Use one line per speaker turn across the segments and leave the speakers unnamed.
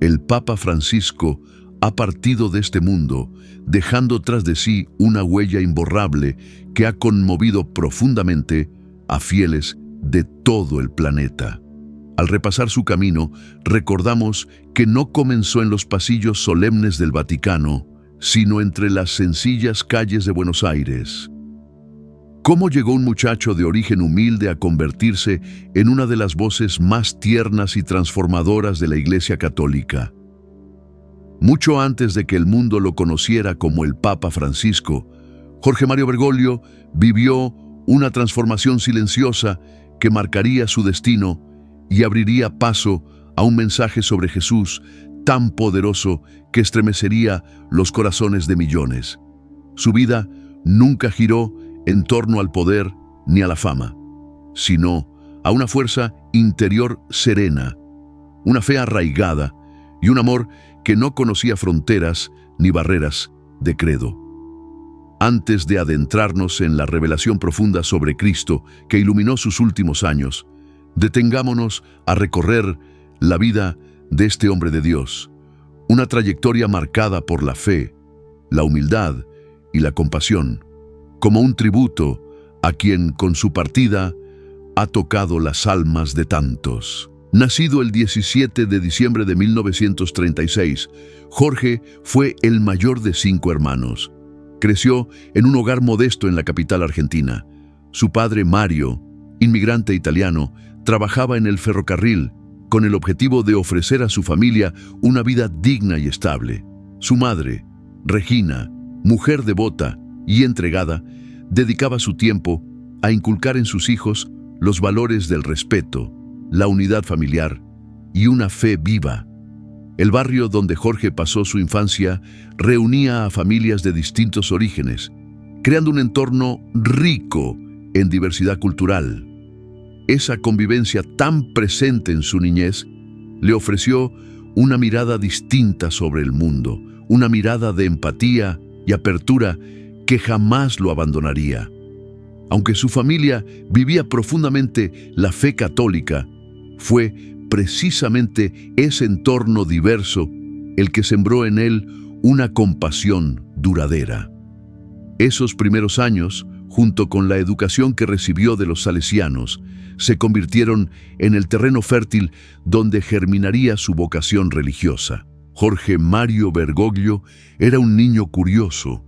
el Papa Francisco ha partido de este mundo, dejando tras de sí una huella imborrable que ha conmovido profundamente a fieles de todo el planeta. Al repasar su camino, recordamos que no comenzó en los pasillos solemnes del Vaticano, sino entre las sencillas calles de Buenos Aires. ¿Cómo llegó un muchacho de origen humilde a convertirse en una de las voces más tiernas y transformadoras de la Iglesia Católica? Mucho antes de que el mundo lo conociera como el Papa Francisco, Jorge Mario Bergoglio vivió una transformación silenciosa que marcaría su destino y abriría paso a un mensaje sobre Jesús tan poderoso que estremecería los corazones de millones. Su vida nunca giró en torno al poder ni a la fama, sino a una fuerza interior serena, una fe arraigada y un amor que no conocía fronteras ni barreras de credo. Antes de adentrarnos en la revelación profunda sobre Cristo que iluminó sus últimos años, detengámonos a recorrer la vida de este hombre de Dios, una trayectoria marcada por la fe, la humildad y la compasión, como un tributo a quien con su partida ha tocado las almas de tantos. Nacido el 17 de diciembre de 1936, Jorge fue el mayor de 5 hermanos. Creció en un hogar modesto en la capital argentina. Su padre, Mario, inmigrante italiano, trabajaba en el ferrocarril con el objetivo de ofrecer a su familia una vida digna y estable. Su madre, Regina, mujer devota y entregada, dedicaba su tiempo a inculcar en sus hijos los valores del respeto, la unidad familiar y una fe viva. El barrio donde Jorge pasó su infancia reunía a familias de distintos orígenes, creando un entorno rico en diversidad cultural. Esa convivencia tan presente en su niñez le ofreció una mirada distinta sobre el mundo, una mirada de empatía y apertura que jamás lo abandonaría. Aunque su familia vivía profundamente la fe católica, fue precisamente ese entorno diverso el que sembró en él una compasión duradera. Esos primeros años, junto con la educación que recibió de los salesianos, se convirtieron en el terreno fértil donde germinaría su vocación religiosa. Jorge Mario Bergoglio era un niño curioso.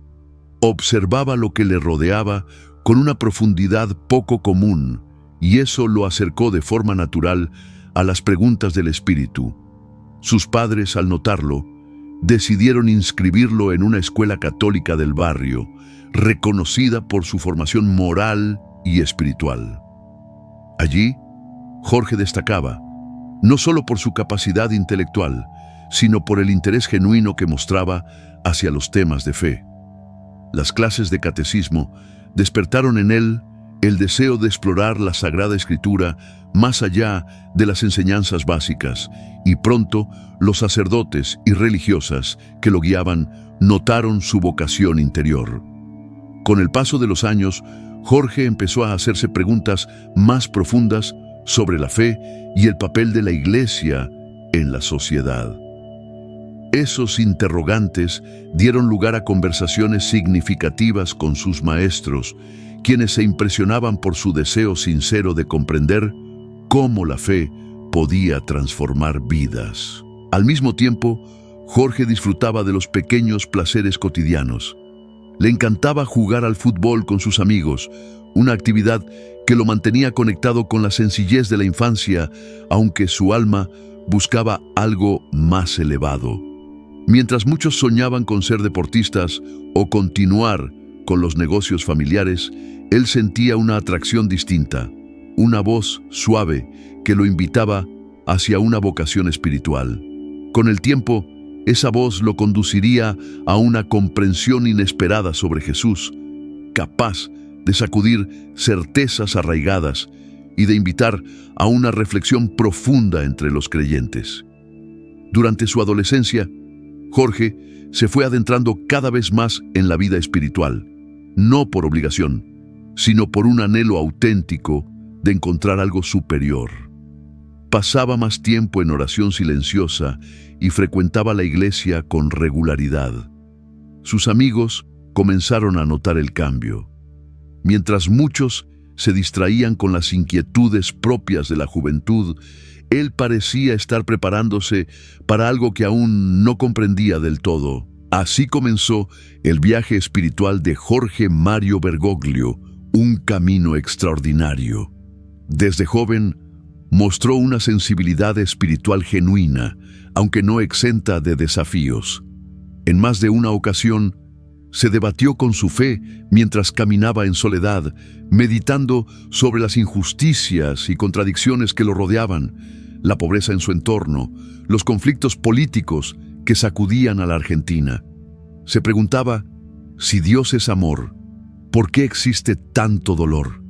Observaba lo que le rodeaba con una profundidad poco común, y eso lo acercó de forma natural a las preguntas del espíritu. Sus padres, al notarlo, decidieron inscribirlo en una escuela católica del barrio, reconocida por su formación moral y espiritual. Allí, Jorge destacaba, no solo por su capacidad intelectual, sino por el interés genuino que mostraba hacia los temas de fe. Las clases de catecismo despertaron en él el deseo de explorar la Sagrada Escritura más allá de las enseñanzas básicas, y pronto los sacerdotes y religiosas que lo guiaban notaron su vocación interior. Con el paso de los años, Jorge empezó a hacerse preguntas más profundas sobre la fe y el papel de la Iglesia en la sociedad. Esos interrogantes dieron lugar a conversaciones significativas con sus maestros, quienes se impresionaban por su deseo sincero de comprender cómo la fe podía transformar vidas. Al mismo tiempo, Jorge disfrutaba de los pequeños placeres cotidianos. Le encantaba jugar al fútbol con sus amigos, una actividad que lo mantenía conectado con la sencillez de la infancia, aunque su alma buscaba algo más elevado. Mientras muchos soñaban con ser deportistas o continuar con los negocios familiares, él sentía una atracción distinta, una voz suave que lo invitaba hacia una vocación espiritual. Con el tiempo, esa voz lo conduciría a una comprensión inesperada sobre Jesús, capaz de sacudir certezas arraigadas y de invitar a una reflexión profunda entre los creyentes. Durante su adolescencia, Jorge se fue adentrando cada vez más en la vida espiritual, no por obligación, sino por un anhelo auténtico de encontrar algo superior. pasaba más tiempo en oración silenciosa y frecuentaba la iglesia con regularidad. Sus amigos comenzaron a notar el cambio. Mientras muchos se distraían con las inquietudes propias de la juventud, él parecía estar preparándose para algo que aún no comprendía del todo. Así comenzó el viaje espiritual de Jorge Mario Bergoglio, un camino extraordinario. Desde joven, mostró una sensibilidad espiritual genuina, aunque no exenta de desafíos. En más de una ocasión, se debatió con su fe mientras caminaba en soledad, meditando sobre las injusticias y contradicciones que lo rodeaban, la pobreza en su entorno, los conflictos políticos que sacudían a la Argentina. Se preguntaba, si Dios es amor, ¿por qué existe tanto dolor?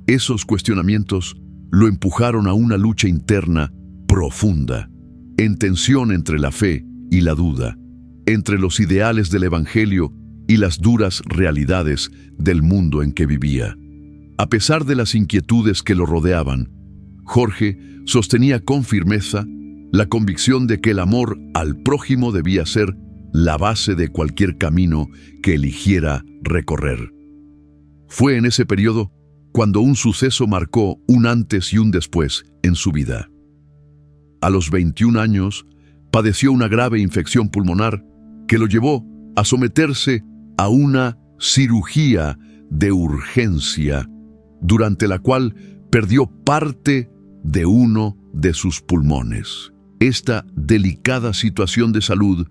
Esos cuestionamientos lo empujaron a una lucha interna profunda, en tensión entre la fe y la duda, entre los ideales del Evangelio y las duras realidades del mundo en que vivía. A pesar de las inquietudes que lo rodeaban, Jorge sostenía con firmeza la convicción de que el amor al prójimo debía ser la base de cualquier camino que eligiera recorrer. Fue en ese periodo cuando un suceso marcó un antes y un después en su vida. A los 21 años, padeció una grave infección pulmonar que lo llevó a someterse a una cirugía de urgencia, durante la cual perdió parte de uno de sus pulmones. Esta delicada situación de salud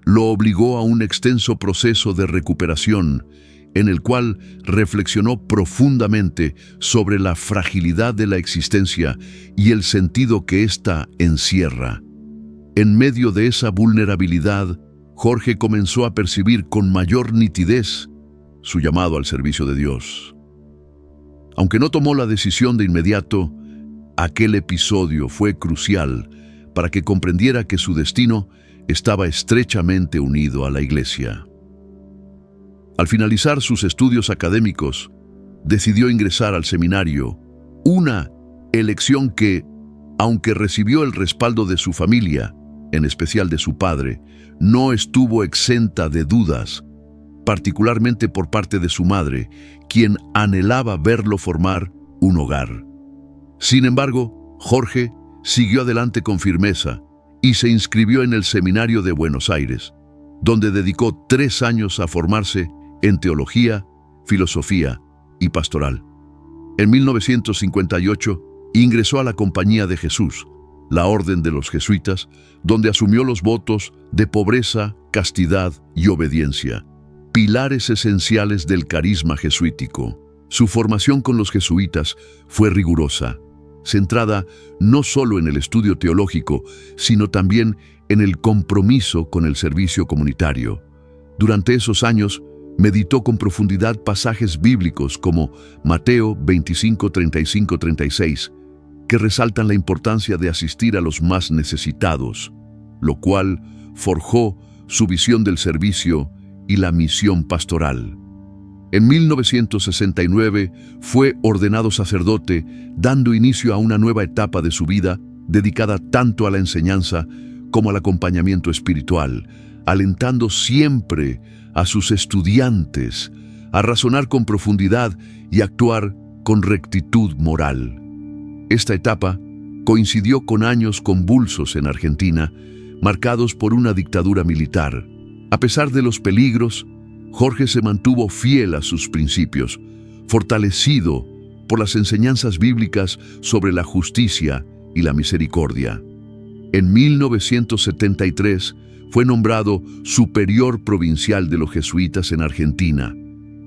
lo obligó a un extenso proceso de recuperación, en el cual reflexionó profundamente sobre la fragilidad de la existencia y el sentido que ésta encierra. En medio de esa vulnerabilidad, Jorge comenzó a percibir con mayor nitidez su llamado al servicio de Dios. Aunque no tomó la decisión de inmediato, aquel episodio fue crucial para que comprendiera que su destino estaba estrechamente unido a la iglesia. Al finalizar sus estudios académicos, decidió ingresar al seminario, una elección que, aunque recibió el respaldo de su familia, en especial de su padre, no estuvo exenta de dudas, particularmente por parte de su madre, quien anhelaba verlo formar un hogar. Sin embargo, Jorge siguió adelante con firmeza y se inscribió en el Seminario de Buenos Aires, donde dedicó 3 años a formarse en teología, filosofía y pastoral. En 1958 ingresó a la Compañía de Jesús, la Orden de los Jesuitas, donde asumió los votos de pobreza, castidad y obediencia, pilares esenciales del carisma jesuítico. Su formación con los jesuitas fue rigurosa, centrada no solo en el estudio teológico, sino también en el compromiso con el servicio comunitario. Durante esos años, meditó con profundidad pasajes bíblicos como Mateo 25, 35, 36, que resaltan la importancia de asistir a los más necesitados, lo cual forjó su visión del servicio y la misión pastoral. En 1969 fue ordenado sacerdote, dando inicio a una nueva etapa de su vida dedicada tanto a la enseñanza como al acompañamiento espiritual, alentando siempre a sus estudiantes a razonar con profundidad y actuar con rectitud moral. Esta etapa coincidió con años convulsos en Argentina, marcados por una dictadura militar. A pesar de los peligros, Jorge se mantuvo fiel a sus principios, fortalecido por las enseñanzas bíblicas sobre la justicia y la misericordia. En 1973 fue nombrado superior provincial de los jesuitas en Argentina,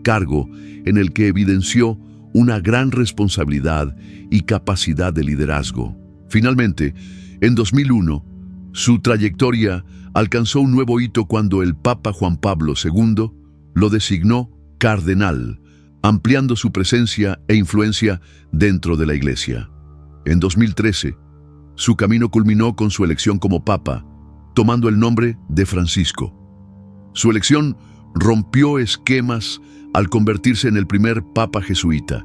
cargo en el que evidenció una gran responsabilidad y capacidad de liderazgo. Finalmente, en 2001, su trayectoria alcanzó un nuevo hito cuando el Papa Juan Pablo II lo designó cardenal, ampliando su presencia e influencia dentro de la Iglesia. En 2013, su camino culminó con su elección como Papa, tomando el nombre de Francisco. Su elección rompió esquemas al convertirse en el primer Papa jesuita,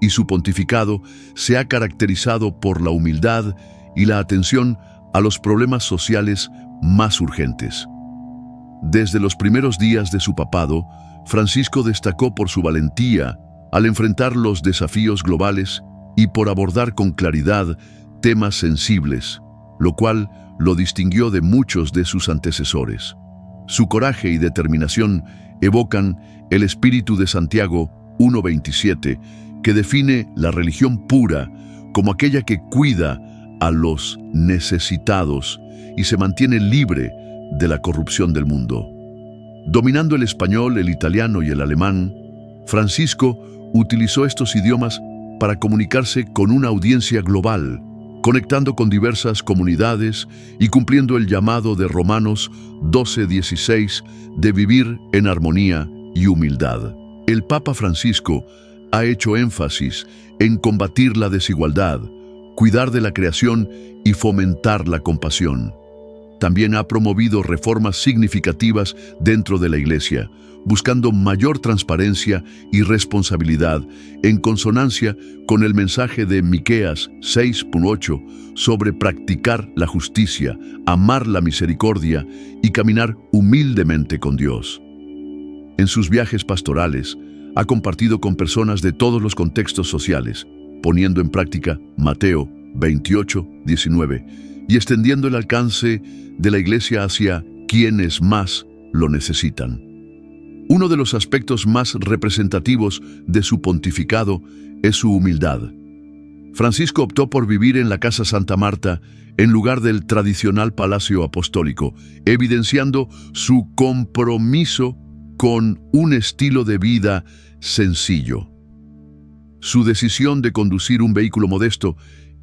y su pontificado se ha caracterizado por la humildad y la atención a los problemas sociales más urgentes. Desde los primeros días de su papado, Francisco destacó por su valentía al enfrentar los desafíos globales y por abordar con claridad temas sensibles, lo cual lo distinguió de muchos de sus antecesores. Su coraje y determinación evocan el espíritu de Santiago 1:27, que define la religión pura como aquella que cuida a los necesitados y se mantiene libre de la corrupción del mundo. Dominando el español, el italiano y el alemán, Francisco utilizó estos idiomas para comunicarse con una audiencia global, conectando con diversas comunidades y cumpliendo el llamado de Romanos 12:16 de vivir en armonía y humildad. El Papa Francisco ha hecho énfasis en combatir la desigualdad, cuidar de la creación y fomentar la compasión. También ha promovido reformas significativas dentro de la Iglesia, buscando mayor transparencia y responsabilidad en consonancia con el mensaje de Miqueas 6:8 sobre practicar la justicia, amar la misericordia y caminar humildemente con Dios. En sus viajes pastorales, ha compartido con personas de todos los contextos sociales, poniendo en práctica Mateo 28:19 y extendiendo el alcance de la Iglesia hacia quienes más lo necesitan. Uno de los aspectos más representativos de su pontificado es su humildad. Francisco optó por vivir en la Casa Santa Marta en lugar del tradicional Palacio Apostólico, evidenciando su compromiso con un estilo de vida sencillo. Su decisión de conducir un vehículo modesto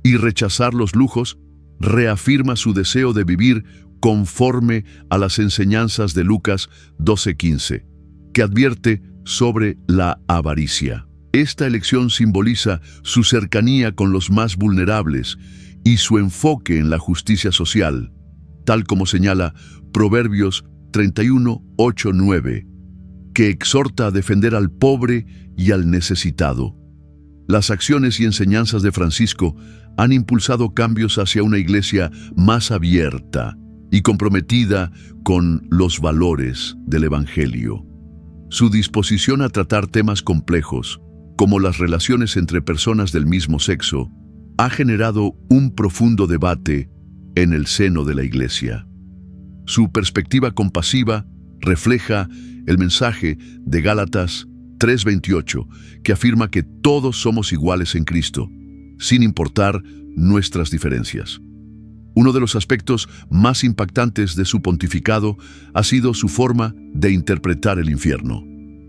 y rechazar los lujos reafirma su deseo de vivir conforme a las enseñanzas de Lucas 12:15, que advierte sobre la avaricia. Esta elección simboliza su cercanía con los más vulnerables y su enfoque en la justicia social, tal como señala Proverbios 31:8-9, que exhorta a defender al pobre y al necesitado. Las acciones y enseñanzas de Francisco han impulsado cambios hacia una iglesia más abierta y comprometida con los valores del Evangelio. Su disposición a tratar temas complejos, como las relaciones entre personas del mismo sexo, ha generado un profundo debate en el seno de la Iglesia. Su perspectiva compasiva refleja el mensaje de Gálatas 3:28, que afirma que todos somos iguales en Cristo, sin importar nuestras diferencias. Uno de los aspectos más impactantes de su pontificado ha sido su forma de interpretar el infierno.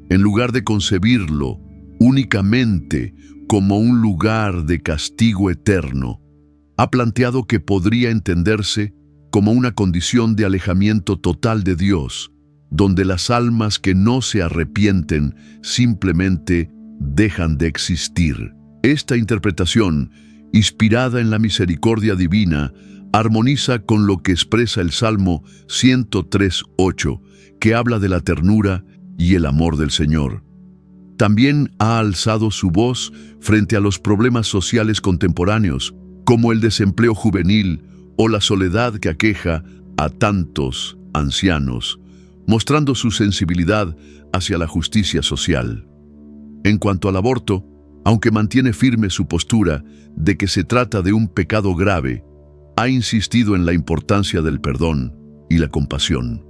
En lugar de concebirlo únicamente como un lugar de castigo eterno, ha planteado que podría entenderse como una condición de alejamiento total de Dios, donde las almas que no se arrepienten simplemente dejan de existir. Esta interpretación, inspirada en la misericordia divina, armoniza con lo que expresa el Salmo 103:8, que habla de la ternura y el amor del Señor. También ha alzado su voz frente a los problemas sociales contemporáneos, como el desempleo juvenil o la soledad que aqueja a tantos ancianos, mostrando su sensibilidad hacia la justicia social. En cuanto al aborto, aunque mantiene firme su postura de que se trata de un pecado grave, ha insistido en la importancia del perdón y la compasión.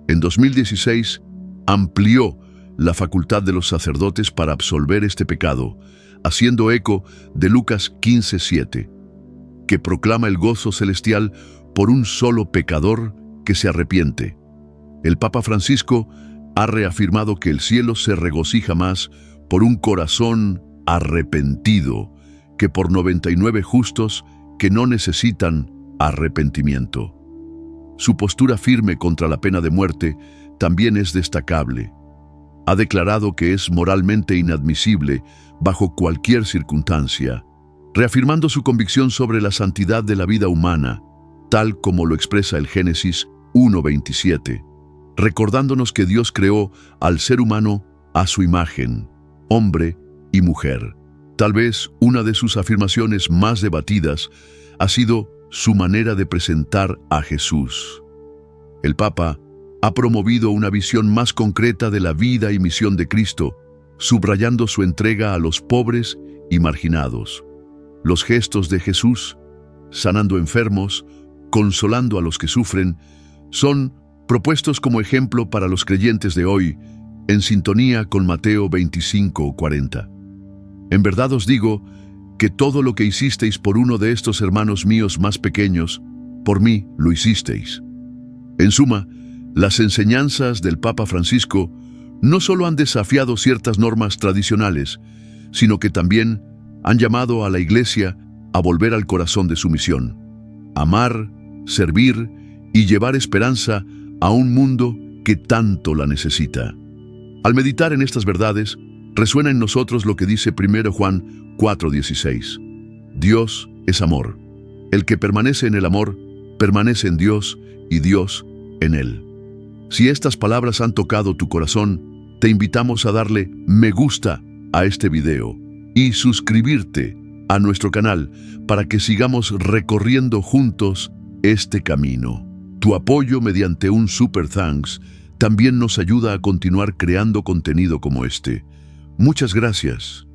En 2016, amplió la facultad de los sacerdotes para absolver este pecado, haciendo eco de Lucas 15:7, que proclama el gozo celestial por un solo pecador que se arrepiente. El Papa Francisco ha reafirmado que el cielo se regocija más por un corazón arrepentido que por 99 justos que no necesitan arrepentimiento. Su postura firme contra la pena de muerte también es destacable. Ha declarado que es moralmente inadmisible bajo cualquier circunstancia, reafirmando su convicción sobre la santidad de la vida humana, tal como lo expresa el Génesis 1:27, recordándonos que Dios creó al ser humano a su imagen, hombre y mujer. Tal vez una de sus afirmaciones más debatidas ha sido su manera de presentar a Jesús. El Papa ha promovido una visión más concreta de la vida y misión de Cristo, subrayando su entrega a los pobres y marginados. Los gestos de Jesús, sanando enfermos, consolando a los que sufren, son propuestos como ejemplo para los creyentes de hoy, en sintonía con Mateo 25:40. En verdad os digo que todo lo que hicisteis por uno de estos hermanos míos más pequeños, por mí lo hicisteis. En suma, las enseñanzas del Papa Francisco no solo han desafiado ciertas normas tradicionales, sino que también han llamado a la Iglesia a volver al corazón de su misión: amar, servir y llevar esperanza a un mundo que tanto la necesita. Al meditar en estas verdades, resuena en nosotros lo que dice 1 Juan 4:16. Dios es amor. El que permanece en el amor, permanece en Dios y Dios en él. Si estas palabras han tocado tu corazón, te invitamos a darle me gusta a este video y suscribirte a nuestro canal para que sigamos recorriendo juntos este camino. Tu apoyo mediante un Super Thanks también nos ayuda a continuar creando contenido como este. Muchas gracias.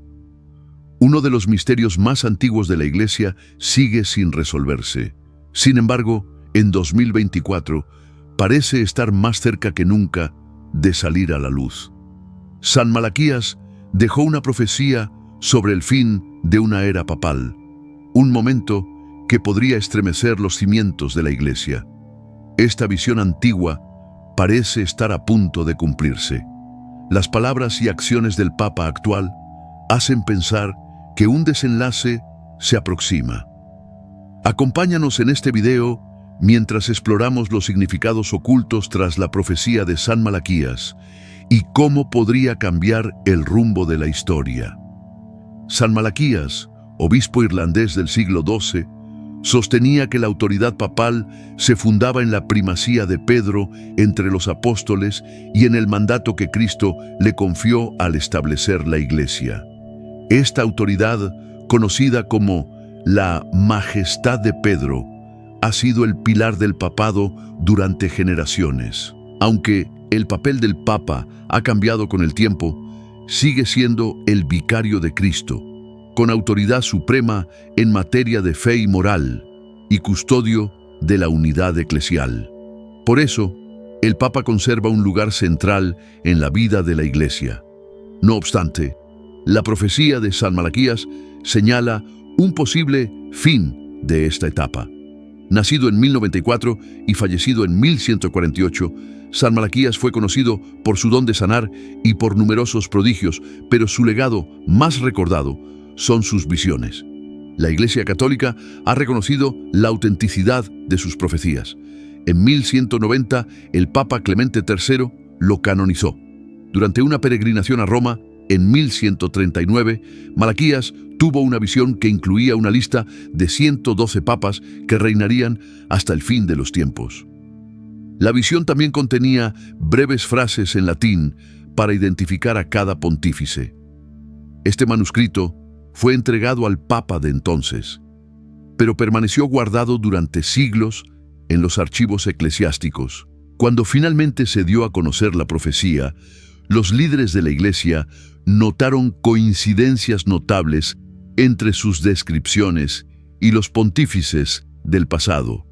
Uno de los misterios más antiguos de la Iglesia sigue sin resolverse. Sin embargo, en 2024, parece estar más cerca que nunca de salir a la luz. San Malaquías dejó una profecía sobre el fin de una era papal, un momento que podría estremecer los cimientos de la Iglesia. Esta visión antigua parece estar a punto de cumplirse. Las palabras y acciones del Papa actual hacen pensar que un desenlace se aproxima. Acompáñanos en este video mientras exploramos los significados ocultos tras la profecía de San Malaquías y cómo podría cambiar el rumbo de la historia. San Malaquías, obispo irlandés del siglo XII, sostenía que la autoridad papal se fundaba en la primacía de Pedro entre los apóstoles y en el mandato que Cristo le confió al establecer la Iglesia. Esta autoridad, conocida como la Majestad de Pedro, ha sido el pilar del papado durante generaciones. Aunque el papel del Papa ha cambiado con el tiempo, sigue siendo el vicario de Cristo, con autoridad suprema en materia de fe y moral, y custodio de la unidad eclesial. Por eso, el Papa conserva un lugar central en la vida de la Iglesia. No obstante, la profecía de San Malaquías señala un posible fin de esta etapa. Nacido en 1094 y fallecido en 1148, San Malaquías fue conocido por su don de sanar y por numerosos prodigios, pero su legado más recordado son sus visiones. La Iglesia Católica ha reconocido la autenticidad de sus profecías. En 1190, el Papa Clemente III lo canonizó. Durante una peregrinación a Roma, en 1139, Malaquías tuvo una visión que incluía una lista de 112 papas que reinarían hasta el fin de los tiempos. La visión también contenía breves frases en latín para identificar a cada pontífice. Este manuscrito fue entregado al Papa de entonces, pero permaneció guardado durante siglos en los archivos eclesiásticos. Cuando finalmente se dio a conocer la profecía, los líderes de la Iglesia notaron coincidencias notables entre sus descripciones y los pontífices del pasado.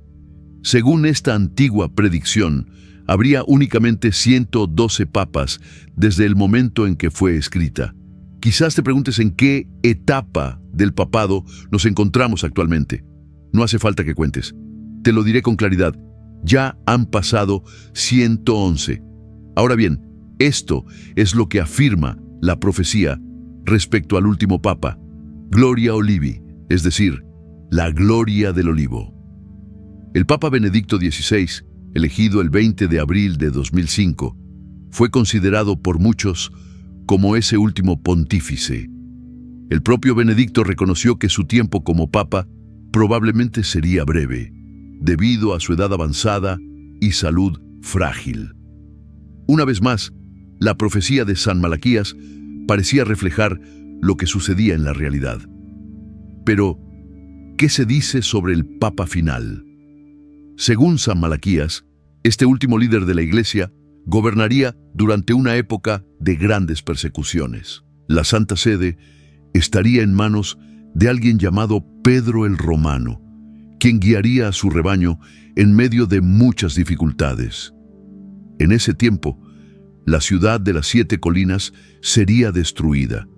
Según esta antigua predicción, habría únicamente 112 papas desde el momento en que fue escrita. Quizás te preguntes en qué etapa del papado nos encontramos actualmente. No hace falta que cuentes. Te lo diré con claridad. Ya han pasado 111. Ahora bien, esto es lo que afirma la profecía respecto al último papa, Gloria Olivi, es decir, la gloria del olivo. El Papa Benedicto XVI, elegido el 20 de abril de 2005, fue considerado por muchos como ese último pontífice. El propio Benedicto reconoció que su tiempo como papa probablemente sería breve, debido a su edad avanzada y salud frágil. Una vez más, la profecía de San Malaquías parecía reflejar lo que sucedía en la realidad. Pero, ¿qué se dice sobre el Papa final? Según San Malaquías, este último líder de la Iglesia gobernaría durante una época de grandes persecuciones. La Santa Sede estaría en manos de alguien llamado Pedro el Romano, quien guiaría a su rebaño en medio de muchas dificultades. En ese tiempo, la ciudad de las 7 colinas sería destruida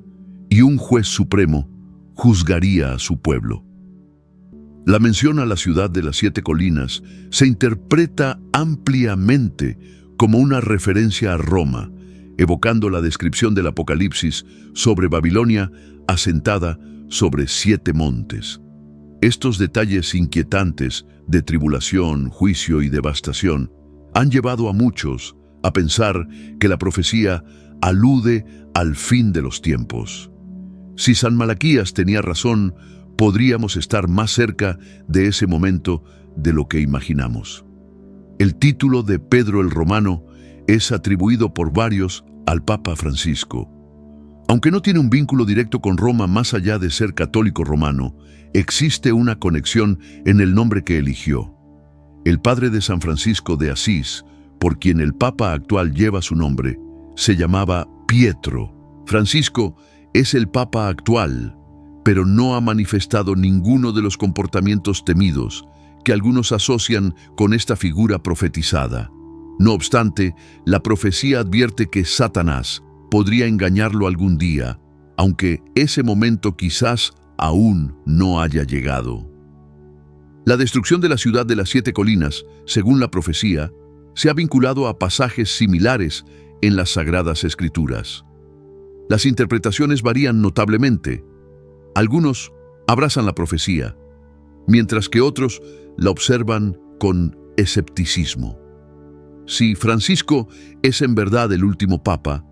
y un juez supremo juzgaría a su pueblo. La mención a la ciudad de las 7 colinas se interpreta ampliamente como una referencia a Roma, evocando la descripción del Apocalipsis sobre Babilonia asentada sobre 7 montes. Estos detalles inquietantes de tribulación, juicio y devastación han llevado a muchos a pensar que la profecía alude al fin de los tiempos. Si San Malaquías tenía razón, podríamos estar más cerca de ese momento de lo que imaginamos. El título de Pedro el Romano es atribuido por varios al Papa Francisco. Aunque no tiene un vínculo directo con Roma más allá de ser católico romano, existe una conexión en el nombre que eligió. El padre de San Francisco de Asís, por quien el Papa actual lleva su nombre, se llamaba Pietro. Francisco es el Papa actual, pero no ha manifestado ninguno de los comportamientos temidos que algunos asocian con esta figura profetizada. No obstante, la profecía advierte que Satanás podría engañarlo algún día, aunque ese momento quizás aún no haya llegado. La destrucción de la ciudad de las 7 colinas, según la profecía, se ha vinculado a pasajes similares en las Sagradas Escrituras. Las interpretaciones varían notablemente. Algunos abrazan la profecía, mientras que otros la observan con escepticismo. Si Francisco es en verdad el último papa,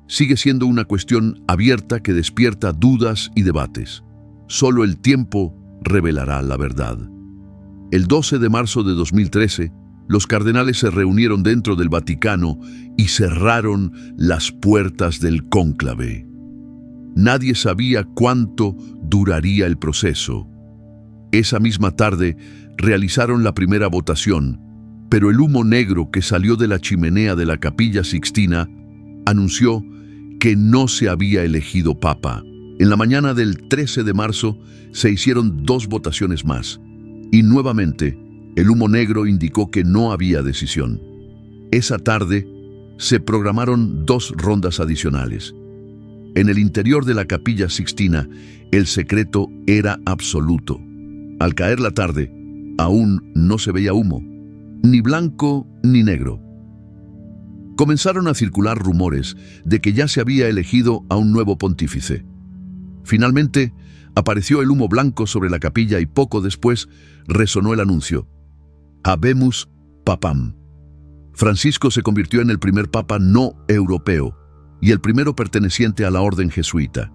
sigue siendo una cuestión abierta que despierta dudas y debates. Solo el tiempo revelará la verdad. El 12 de marzo de 2013, los cardenales se reunieron dentro del Vaticano y cerraron las puertas del cónclave. Nadie sabía cuánto duraría el proceso. Esa misma tarde realizaron la primera votación, pero el humo negro que salió de la chimenea de la Capilla Sixtina anunció que no se había elegido papa. En la mañana del 13 de marzo se hicieron 2 votaciones más, y nuevamente el humo negro indicó que no había decisión. Esa tarde se programaron 2 rondas adicionales. En el interior de la Capilla Sixtina, el secreto era absoluto. Al caer la tarde, aún no se veía humo, ni blanco ni negro. Comenzaron a circular rumores de que ya se había elegido a un nuevo pontífice. Finalmente, apareció el humo blanco sobre la capilla y poco después resonó el anuncio: Habemus Papam. Francisco se convirtió en el primer papa no europeo y el primero perteneciente a la orden jesuita.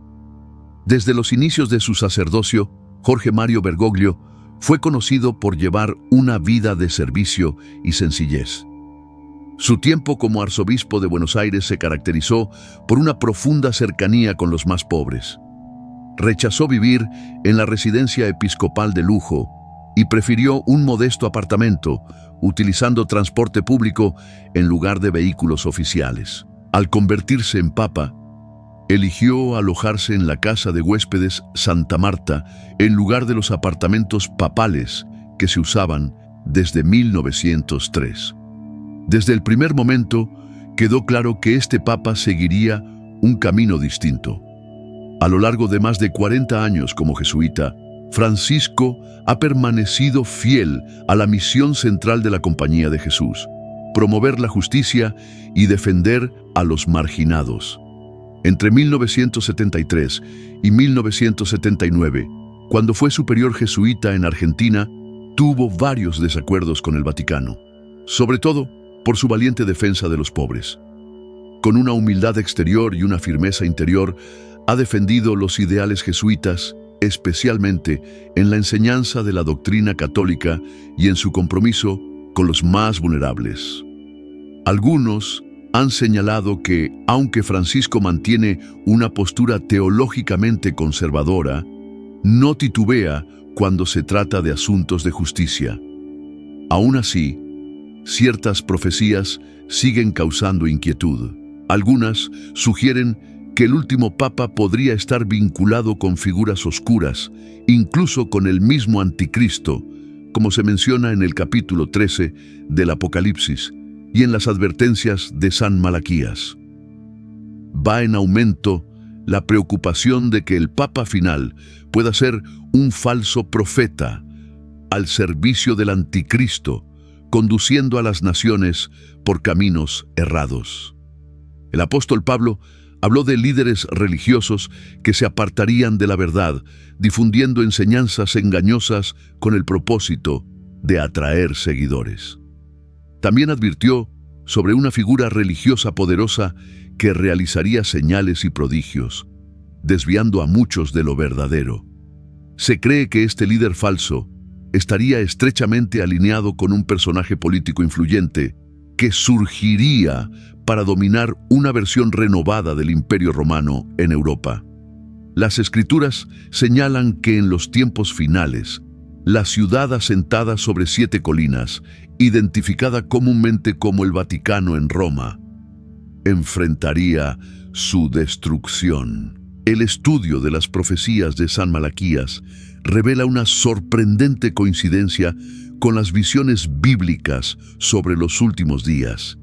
Desde los inicios de su sacerdocio, Jorge Mario Bergoglio fue conocido por llevar una vida de servicio y sencillez. Su tiempo como arzobispo de Buenos Aires se caracterizó por una profunda cercanía con los más pobres. Rechazó vivir en la residencia episcopal de lujo y prefirió un modesto apartamento, utilizando transporte público en lugar de vehículos oficiales. Al convertirse en papa, eligió alojarse en la casa de huéspedes Santa Marta en lugar de los apartamentos papales que se usaban desde 1903. Desde el primer momento quedó claro que este papa seguiría un camino distinto. A lo largo de más de 40 años como jesuita, Francisco ha permanecido fiel a la misión central de la Compañía de Jesús: promover la justicia y defender a los marginados. Entre 1973 y 1979, cuando fue superior jesuita en Argentina, tuvo varios desacuerdos con el Vaticano, sobre todo por su valiente defensa de los pobres. Con una humildad exterior y una firmeza interior, ha defendido los ideales jesuitas, especialmente en la enseñanza de la doctrina católica y en su compromiso con los más vulnerables. Algunos han señalado que, aunque Francisco mantiene una postura teológicamente conservadora, no titubea cuando se trata de asuntos de justicia. Aún así, ciertas profecías siguen causando inquietud. Algunas sugieren que el último papa podría estar vinculado con figuras oscuras, incluso con el mismo anticristo, como se menciona en el capítulo 13 del Apocalipsis y en las advertencias de San Malaquías. Va en aumento la preocupación de que el papa final pueda ser un falso profeta al servicio del anticristo, conduciendo a las naciones por caminos errados. El apóstol Pablo habló de líderes religiosos que se apartarían de la verdad, difundiendo enseñanzas engañosas con el propósito de atraer seguidores. También advirtió sobre una figura religiosa poderosa que realizaría señales y prodigios, desviando a muchos de lo verdadero. Se cree que este líder falso estaría estrechamente alineado con un personaje político influyente que surgiría para dominar una versión renovada del Imperio Romano en Europa. Las Escrituras señalan que en los tiempos finales, la ciudad asentada sobre 7 colinas, identificada comúnmente como el Vaticano en Roma, enfrentaría su destrucción. El estudio de las profecías de San Malaquías revela una sorprendente coincidencia con las visiones bíblicas sobre los últimos días.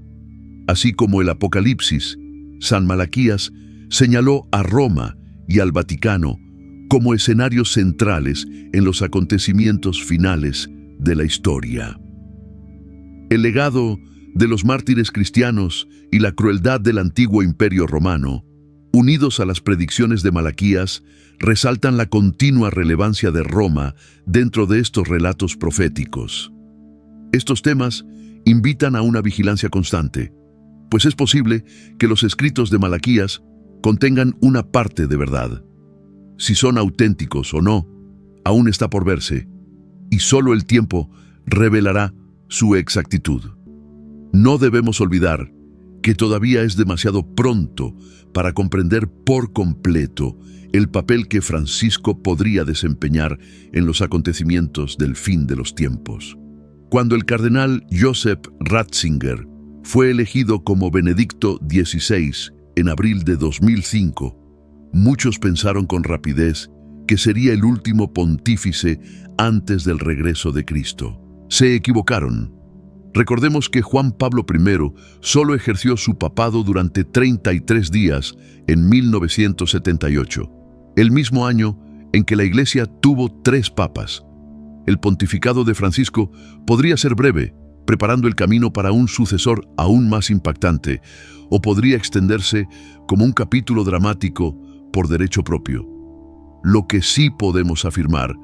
Así como el Apocalipsis, San Malaquías señaló a Roma y al Vaticano como escenarios centrales en los acontecimientos finales de la historia. El legado de los mártires cristianos y la crueldad del antiguo Imperio Romano, unidos a las predicciones de Malaquías, resaltan la continua relevancia de Roma dentro de estos relatos proféticos. Estos temas invitan a una vigilancia constante, pues es posible que los escritos de Malaquías contengan una parte de verdad. Si son auténticos o no, aún está por verse, y solo el tiempo revelará su exactitud. No debemos olvidar que todavía es demasiado pronto para comprender por completo el papel que Francisco podría desempeñar en los acontecimientos del fin de los tiempos. Cuando el cardenal Joseph Ratzinger fue elegido como Benedicto XVI en abril de 2005, muchos pensaron con rapidez que sería el último pontífice antes del regreso de Cristo. Se equivocaron. Recordemos que Juan Pablo I solo ejerció su papado durante 33 días en 1978, el mismo año en que la Iglesia tuvo 3 papas. El pontificado de Francisco podría ser breve, preparando el camino para un sucesor aún más impactante, o podría extenderse como un capítulo dramático por derecho propio. Lo que sí podemos afirmar,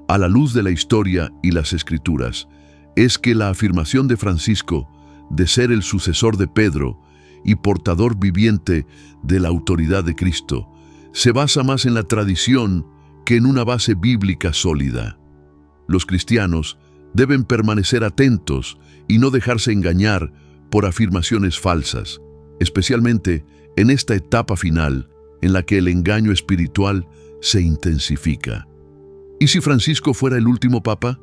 a la luz de la historia y las Escrituras, es que la afirmación de Francisco de ser el sucesor de Pedro y portador viviente de la autoridad de Cristo se basa más en la tradición que en una base bíblica sólida. Los cristianos deben permanecer atentos y no dejarse engañar por afirmaciones falsas, especialmente en esta etapa final en la que el engaño espiritual se intensifica. ¿Y si Francisco fuera el último papa?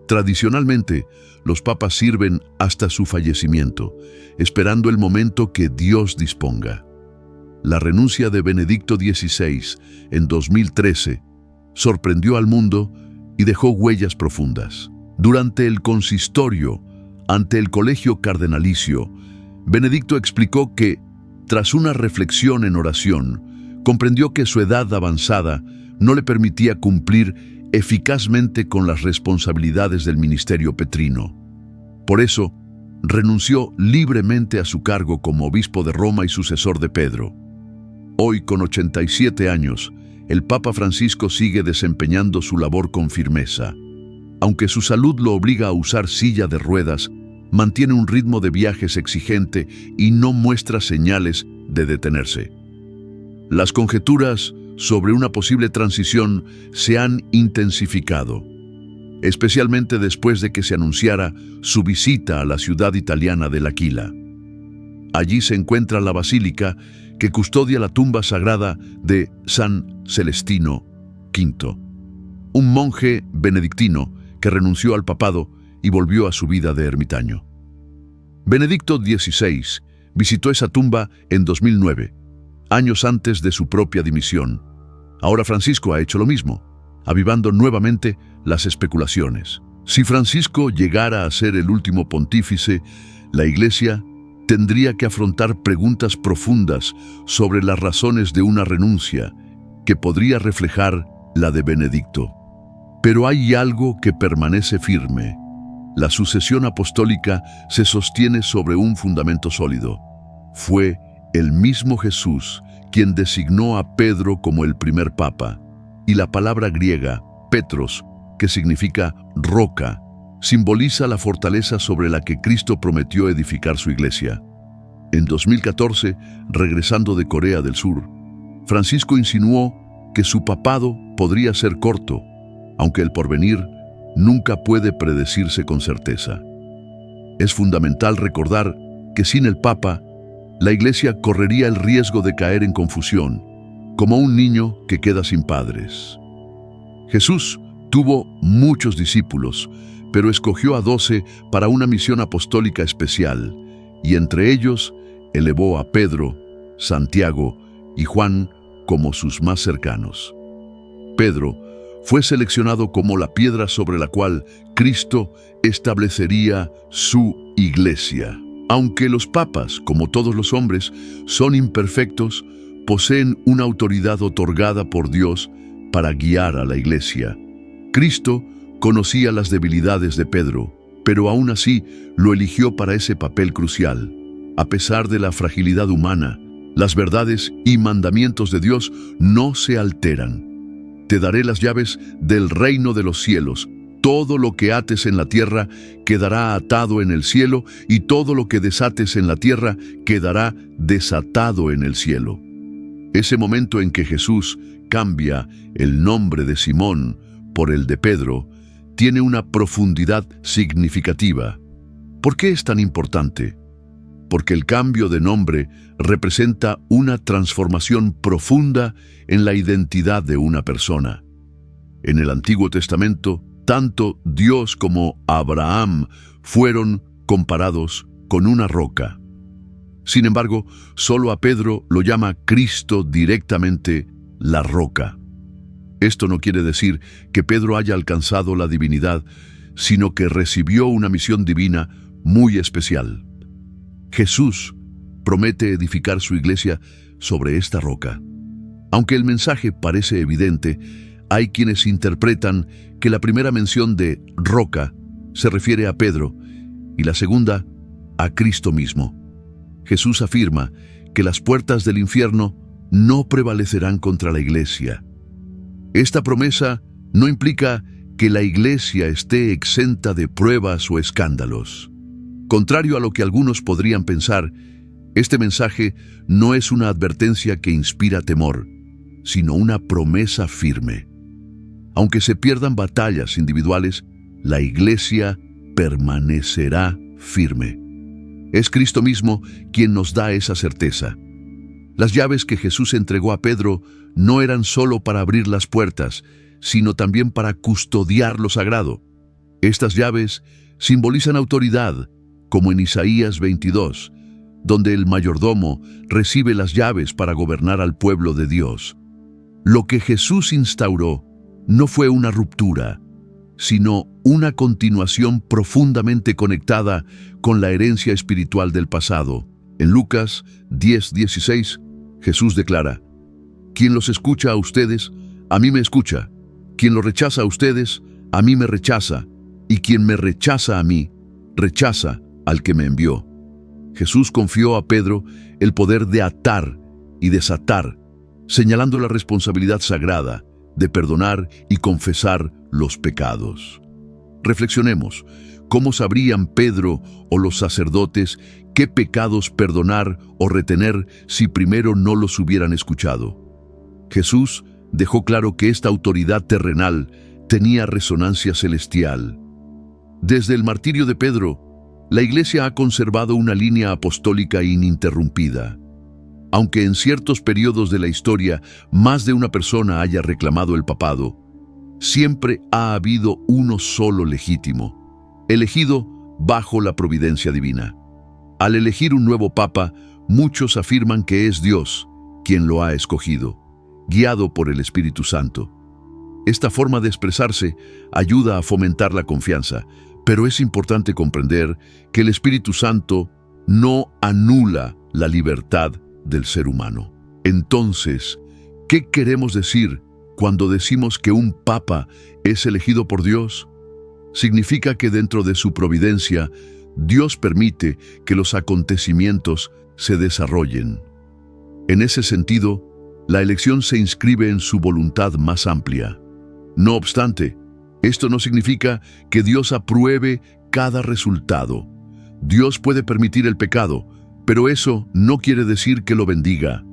Tradicionalmente, los papas sirven hasta su fallecimiento, esperando el momento que Dios disponga. La renuncia de Benedicto XVI en 2013 sorprendió al mundo y dejó huellas profundas. Durante el consistorio, ante el colegio cardenalicio, Benedicto explicó que, tras una reflexión en oración, comprendió que su edad avanzada no le permitía cumplir eficazmente con las responsabilidades del ministerio petrino. Por eso, renunció libremente a su cargo como obispo de Roma y sucesor de Pedro. Hoy, con 87 años, el Papa Francisco sigue desempeñando su labor con firmeza. Aunque su salud lo obliga a usar silla de ruedas, mantiene un ritmo de viajes exigente y no muestra señales de detenerse. Las conjeturas sobre una posible transición se han intensificado, especialmente después de que se anunciara su visita a la ciudad italiana de L'Aquila. Allí se encuentra la basílica que custodia la tumba sagrada de San Celestino V. un monje benedictino que renunció al papado y volvió a su vida de ermitaño. Benedicto XVI visitó esa tumba en 2009, años antes de su propia dimisión. Ahora Francisco ha hecho lo mismo, avivando nuevamente las especulaciones. Si Francisco llegara a ser el último pontífice, la Iglesia tendría que afrontar preguntas profundas sobre las razones de una renuncia que podría reflejar la de Benedicto. Pero hay algo que permanece firme. La sucesión apostólica se sostiene sobre un fundamento sólido. Fue el mismo Jesús quien designó a Pedro como el primer papa, y la palabra griega, Petros, que significa roca, simboliza la fortaleza sobre la que Cristo prometió edificar su iglesia. En 2014, regresando de Corea del Sur, Francisco insinuó que su papado podría ser corto, aunque el porvenir nunca puede predecirse con certeza. Es fundamental recordar que sin el Papa, la Iglesia correría el riesgo de caer en confusión, como un niño que queda sin padres. Jesús tuvo muchos discípulos, pero escogió a 12 para una misión apostólica especial, y entre ellos elevó a Pedro, Santiago y Juan como sus más cercanos. Pedro fue seleccionado como la piedra sobre la cual Cristo establecería su iglesia. Aunque los papas, como todos los hombres, son imperfectos, poseen una autoridad otorgada por Dios para guiar a la iglesia. Cristo conocía las debilidades de Pedro, pero aún así lo eligió para ese papel crucial. A pesar de la fragilidad humana, las verdades y mandamientos de Dios no se alteran. Te daré las llaves del reino de los cielos. Todo lo que ates en la tierra quedará atado en el cielo, y todo lo que desates en la tierra quedará desatado en el cielo. Ese momento en que Jesús cambia el nombre de Simón por el de Pedro tiene una profundidad significativa. ¿Por qué es tan importante? Porque el cambio de nombre representa una transformación profunda en la identidad de una persona. En el Antiguo Testamento, tanto Dios como Abraham fueron comparados con una roca. Sin embargo, solo a Pedro lo llama Cristo directamente la roca. Esto no quiere decir que Pedro haya alcanzado la divinidad, sino que recibió una misión divina muy especial. Jesús promete edificar su iglesia sobre esta roca. Aunque el mensaje parece evidente, hay quienes interpretan que la primera mención de roca se refiere a Pedro y la segunda a Cristo mismo. Jesús afirma que las puertas del infierno no prevalecerán contra la iglesia. Esta promesa no implica que la iglesia esté exenta de pruebas o escándalos. Contrario a lo que algunos podrían pensar, este mensaje no es una advertencia que inspira temor, sino una promesa firme. Aunque se pierdan batallas individuales, la iglesia permanecerá firme. Es Cristo mismo quien nos da esa certeza. Las llaves que Jesús entregó a Pedro no eran solo para abrir las puertas, sino también para custodiar lo sagrado. Estas llaves simbolizan autoridad, como en Isaías 22, donde el mayordomo recibe las llaves para gobernar al pueblo de Dios. Lo que Jesús instauró no fue una ruptura, sino una continuación profundamente conectada con la herencia espiritual del pasado. En Lucas 10:16, Jesús declara: «Quien los escucha a ustedes, a mí me escucha. Quien los rechaza a ustedes, a mí me rechaza. Y quien me rechaza a mí, rechaza al que me envió». Jesús confió a Pedro el poder de atar y desatar, señalando la responsabilidad sagrada de perdonar y confesar los pecados. Reflexionemos, ¿cómo sabrían Pedro o los sacerdotes qué pecados perdonar o retener si primero no los hubieran escuchado? Jesús dejó claro que esta autoridad terrenal tenía resonancia celestial. Desde el martirio de Pedro, la Iglesia ha conservado una línea apostólica ininterrumpida. Aunque en ciertos periodos de la historia más de una persona haya reclamado el papado, Siempre ha habido uno solo legítimo, elegido bajo la providencia divina. Al elegir un nuevo papa, muchos afirman que es Dios quien lo ha escogido, guiado por el Espíritu Santo. Esta forma de expresarse ayuda a fomentar la confianza, pero es importante comprender que el Espíritu Santo no anula la libertad del ser humano. Entonces, ¿qué queremos decir cuando decimos que un papa es elegido por Dios? Significa que dentro de su providencia, Dios permite que los acontecimientos se desarrollen. En ese sentido, la elección se inscribe en su voluntad más amplia. No obstante, esto no significa que Dios apruebe cada resultado. Dios puede permitir el pecado, pero eso no quiere decir que lo bendiga.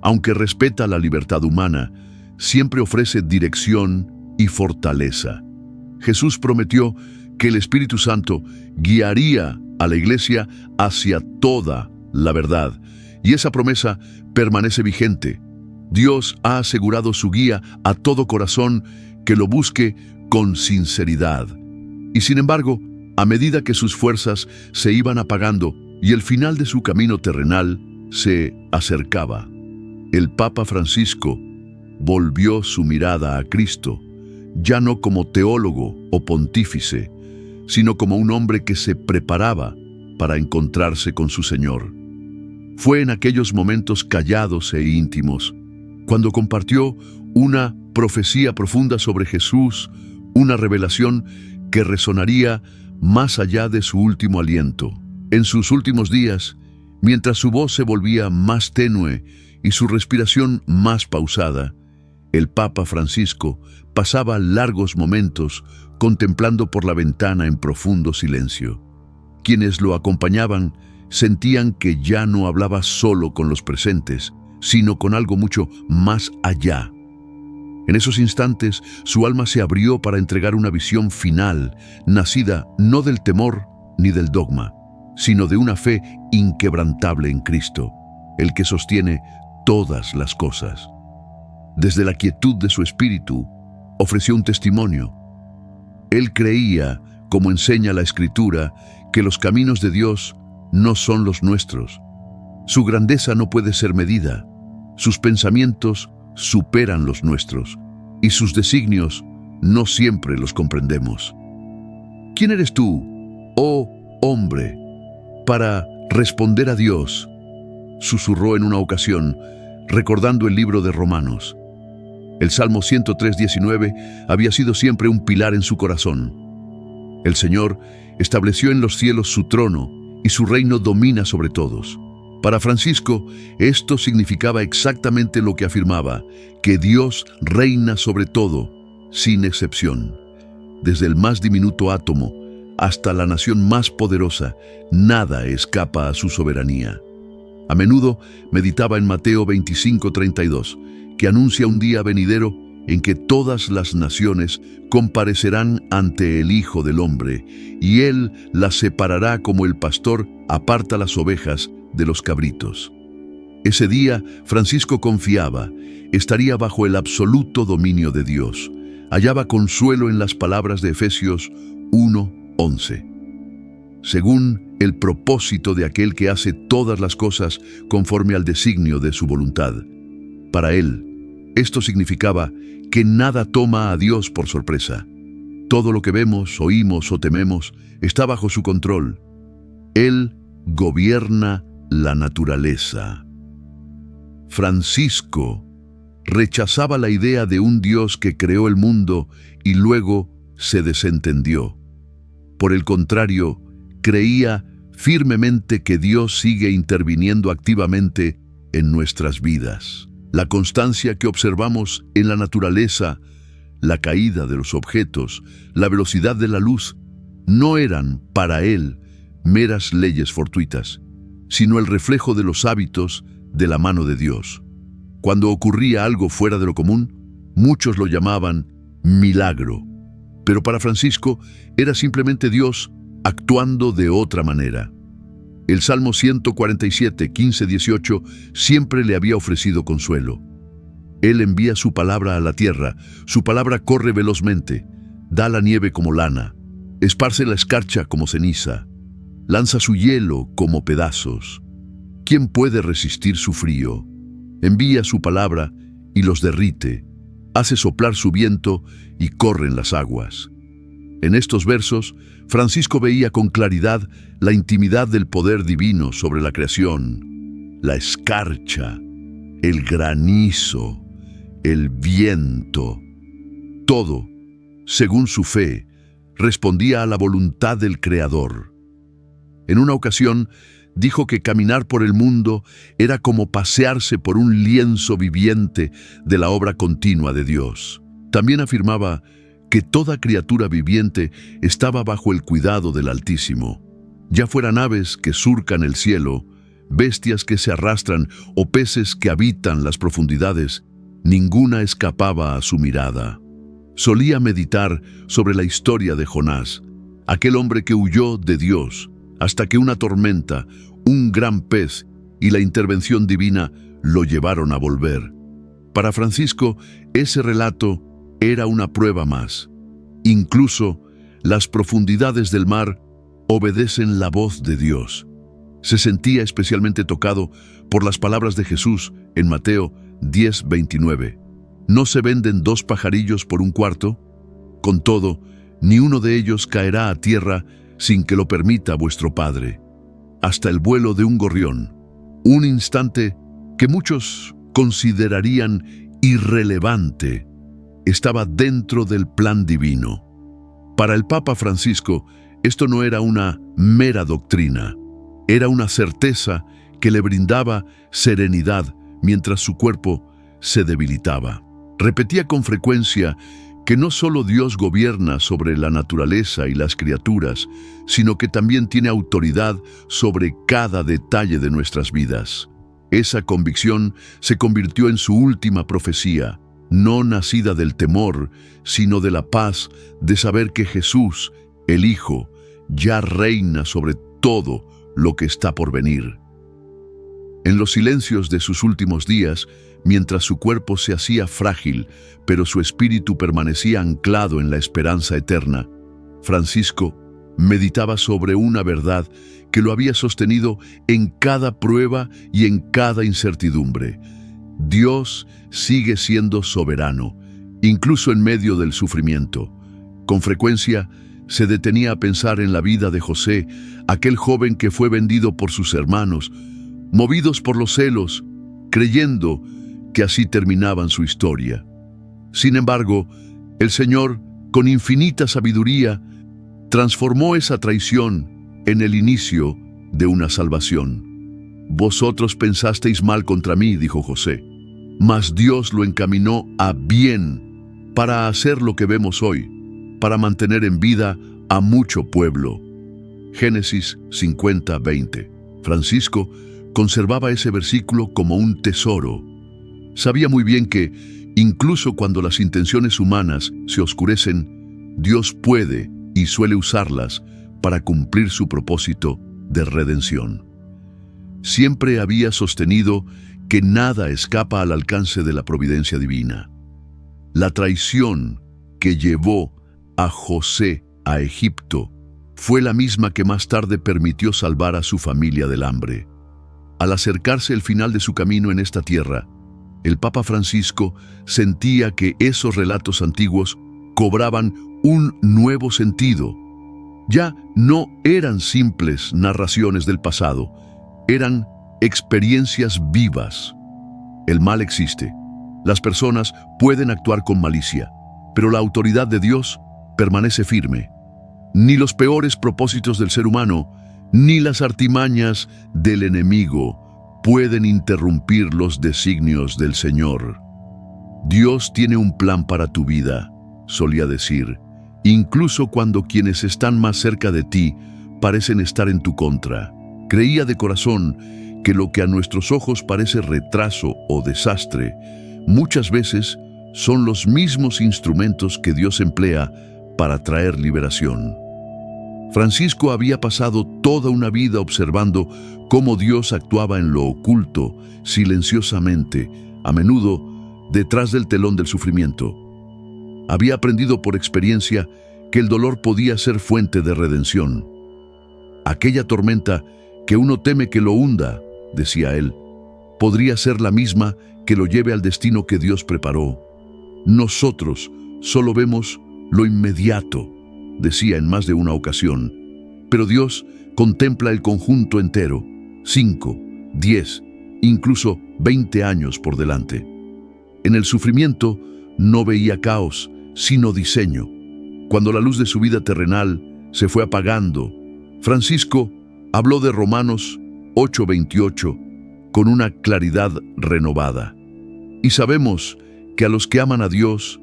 Aunque respeta la libertad humana, siempre ofrece dirección y fortaleza. Jesús prometió que el Espíritu Santo guiaría a la Iglesia hacia toda la verdad, y esa promesa permanece vigente. Dios ha asegurado su guía a todo corazón que lo busque con sinceridad. Y sin embargo, a medida que sus fuerzas se iban apagando y el final de su camino terrenal se acercaba, el Papa Francisco volvió su mirada a Cristo, ya no como teólogo o pontífice, sino como un hombre que se preparaba para encontrarse con su Señor. Fue en aquellos momentos callados e íntimos, cuando compartió una profecía profunda sobre Jesús, una revelación que resonaría más allá de su último aliento. En sus últimos días, mientras su voz se volvía más tenue y su respiración más pausada, el Papa Francisco pasaba largos momentos contemplando por la ventana en profundo silencio. Quienes lo acompañaban sentían que ya no hablaba solo con los presentes, sino con algo mucho más allá. En esos instantes, su alma se abrió para entregar una visión final, nacida no del temor ni del dogma, sino de una fe inquebrantable en Cristo, el que sostiene todas las cosas. Desde la quietud de su espíritu, ofreció un testimonio. Él creía, como enseña la Escritura, que los caminos de Dios no son los nuestros. Su grandeza no puede ser medida. Sus pensamientos superan los nuestros, y sus designios no siempre los comprendemos. ¿Quién eres tú, oh hombre, para responder a Dios?, susurró en una ocasión, recordando el libro de Romanos. El Salmo 103:19 había sido siempre un pilar en su corazón. El Señor estableció en los cielos su trono y su reino domina sobre todos. Para Francisco, esto significaba exactamente lo que afirmaba, que Dios reina sobre todo, sin excepción. Desde el más diminuto átomo hasta la nación más poderosa, nada escapa a su soberanía. A menudo meditaba en Mateo 25:32, que anuncia un día venidero en que todas las naciones comparecerán ante el Hijo del Hombre, y Él las separará como el pastor aparta las ovejas de los cabritos. Ese día, Francisco confiaba, estaría bajo el absoluto dominio de Dios. Hallaba consuelo en las palabras de Efesios 1:11. Según el propósito de aquel que hace todas las cosas conforme al designio de su voluntad. Para él, esto significaba que nada toma a Dios por sorpresa. Todo lo que vemos, oímos o tememos está bajo su control. Él gobierna la naturaleza. Francisco rechazaba la idea de un Dios que creó el mundo y luego se desentendió. Por el contrario, creía firmemente que Dios sigue interviniendo activamente en nuestras vidas. La constancia que observamos en la naturaleza, la caída de los objetos, la velocidad de la luz, no eran, para él, meras leyes fortuitas, sino el reflejo de los hábitos de la mano de Dios. Cuando ocurría algo fuera de lo común, muchos lo llamaban milagro, pero para Francisco era simplemente Dios actuando de otra manera. El Salmo 147, 15-18 siempre le había ofrecido consuelo. Él envía su palabra a la tierra, su palabra corre velozmente, da la nieve como lana, esparce la escarcha como ceniza, lanza su hielo como pedazos. ¿Quién puede resistir su frío? Envía su palabra y los derrite, hace soplar su viento y corren las aguas. En estos versos, Francisco veía con claridad la intimidad del poder divino sobre la creación, la escarcha, el granizo, el viento. Todo, según su fe, respondía a la voluntad del Creador. En una ocasión, dijo que caminar por el mundo era como pasearse por un lienzo viviente de la obra continua de Dios. También afirmaba que toda criatura viviente estaba bajo el cuidado del Altísimo. Ya fueran aves que surcan el cielo, bestias que se arrastran o peces que habitan las profundidades, ninguna escapaba a su mirada. Solía meditar sobre la historia de Jonás, aquel hombre que huyó de Dios, hasta que una tormenta, un gran pez y la intervención divina lo llevaron a volver. Para Francisco, ese relato era una prueba más. Incluso las profundidades del mar obedecen la voz de Dios. Se sentía especialmente tocado por las palabras de Jesús en Mateo 10:29. ¿No se venden 2 pajarillos por 1 cuarto? Con todo, ni uno de ellos caerá a tierra sin que lo permita vuestro Padre. Hasta el vuelo de un gorrión, un instante que muchos considerarían irrelevante, estaba dentro del plan divino. Para el Papa Francisco, esto no era una mera doctrina, era una certeza que le brindaba serenidad mientras su cuerpo se debilitaba. Repetía con frecuencia que no solo Dios gobierna sobre la naturaleza y las criaturas, sino que también tiene autoridad sobre cada detalle de nuestras vidas. Esa convicción se convirtió en su última profecía, no nacida del temor, sino de la paz de saber que Jesús, el Hijo, ya reina sobre todo lo que está por venir. En los silencios de sus últimos días, mientras su cuerpo se hacía frágil, pero su espíritu permanecía anclado en la esperanza eterna, Francisco meditaba sobre una verdad que lo había sostenido en cada prueba y en cada incertidumbre. Dios sigue siendo soberano, incluso en medio del sufrimiento. Con frecuencia se detenía a pensar en la vida de José, aquel joven que fue vendido por sus hermanos, movidos por los celos, creyendo que así terminaban su historia. Sin embargo, el Señor, con infinita sabiduría, transformó esa traición en el inicio de una salvación. Vosotros pensasteis mal contra mí, dijo José, mas Dios lo encaminó a bien para hacer lo que vemos hoy, para mantener en vida a mucho pueblo. Génesis 50:20. Francisco conservaba ese versículo como un tesoro. Sabía muy bien que, incluso cuando las intenciones humanas se oscurecen, Dios puede y suele usarlas para cumplir su propósito de redención. Siempre había sostenido que nada escapa al alcance de la providencia divina. La traición que llevó a José a Egipto fue la misma que más tarde permitió salvar a su familia del hambre. Al acercarse el final de su camino en esta tierra, el Papa Francisco sentía que esos relatos antiguos cobraban un nuevo sentido. Ya no eran simples narraciones del pasado, eran experiencias vivas. El mal existe. Las personas pueden actuar con malicia, pero la autoridad de Dios permanece firme. Ni los peores propósitos del ser humano, ni las artimañas del enemigo pueden interrumpir los designios del Señor. Dios tiene un plan para tu vida, solía decir, incluso cuando quienes están más cerca de ti parecen estar en tu contra. Creía de corazón que lo que a nuestros ojos parece retraso o desastre, muchas veces son los mismos instrumentos que Dios emplea para traer liberación. Francisco había pasado toda una vida observando cómo Dios actuaba en lo oculto, silenciosamente, a menudo detrás del telón del sufrimiento. Había aprendido por experiencia que el dolor podía ser fuente de redención. Aquella tormenta que uno teme que lo hunda, decía él, podría ser la misma que lo lleve al destino que Dios preparó. Nosotros solo vemos lo inmediato, decía en más de una ocasión, pero Dios contempla el conjunto entero, 5, 10, incluso 20 años por delante. En el sufrimiento no veía caos, sino diseño. Cuando la luz de su vida terrenal se fue apagando, Francisco habló de Romanos 8:28 con una claridad renovada. Y sabemos que a los que aman a Dios,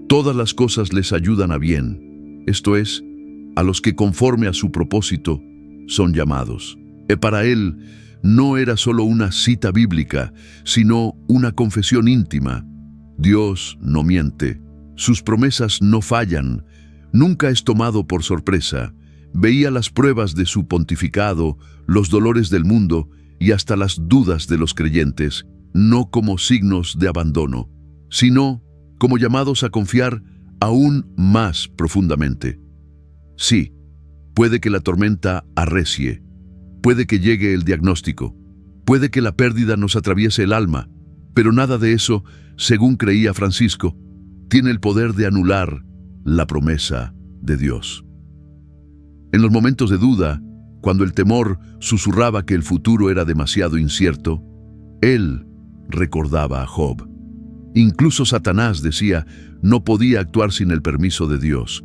todas las cosas les ayudan a bien, esto es, a los que conforme a su propósito son llamados. Para él no era solo una cita bíblica, sino una confesión íntima. Dios no miente, sus promesas no fallan, nunca es tomado por sorpresa. Veía las pruebas de su pontificado, los dolores del mundo y hasta las dudas de los creyentes, no como signos de abandono, sino como llamados a confiar aún más profundamente. Sí, puede que la tormenta arrecie, puede que llegue el diagnóstico, puede que la pérdida nos atraviese el alma, pero nada de eso, según creía Francisco, tiene el poder de anular la promesa de Dios. En los momentos de duda, cuando el temor susurraba que el futuro era demasiado incierto, él recordaba a Job. Incluso Satanás, decía, no podía actuar sin el permiso de Dios.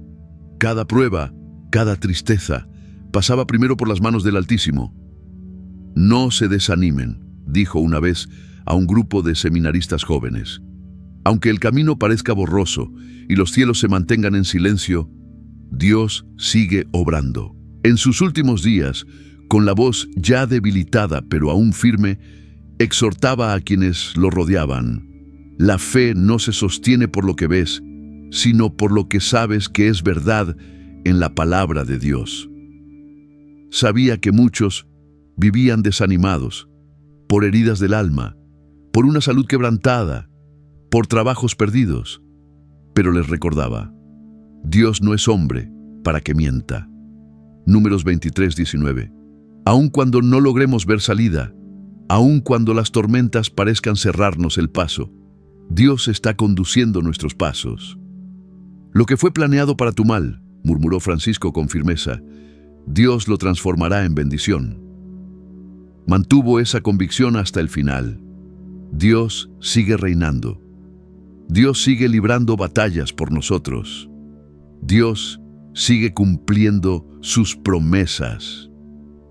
Cada prueba, cada tristeza, pasaba primero por las manos del Altísimo. No se desanimen, dijo una vez a un grupo de seminaristas jóvenes. Aunque el camino parezca borroso y los cielos se mantengan en silencio, Dios sigue obrando. En sus últimos días, con la voz ya debilitada pero aún firme, exhortaba a quienes lo rodeaban. La fe no se sostiene por lo que ves, sino por lo que sabes que es verdad en la palabra de Dios. Sabía que muchos vivían desanimados, por heridas del alma, por una salud quebrantada, por trabajos perdidos, pero les recordaba: Dios no es hombre para que mienta. Números 23:19. Aun cuando no logremos ver salida, aun cuando las tormentas parezcan cerrarnos el paso, Dios está conduciendo nuestros pasos. Lo que fue planeado para tu mal, murmuró Francisco con firmeza, Dios lo transformará en bendición. Mantuvo esa convicción hasta el final. Dios sigue reinando. Dios sigue librando batallas por nosotros. Dios sigue cumpliendo sus promesas.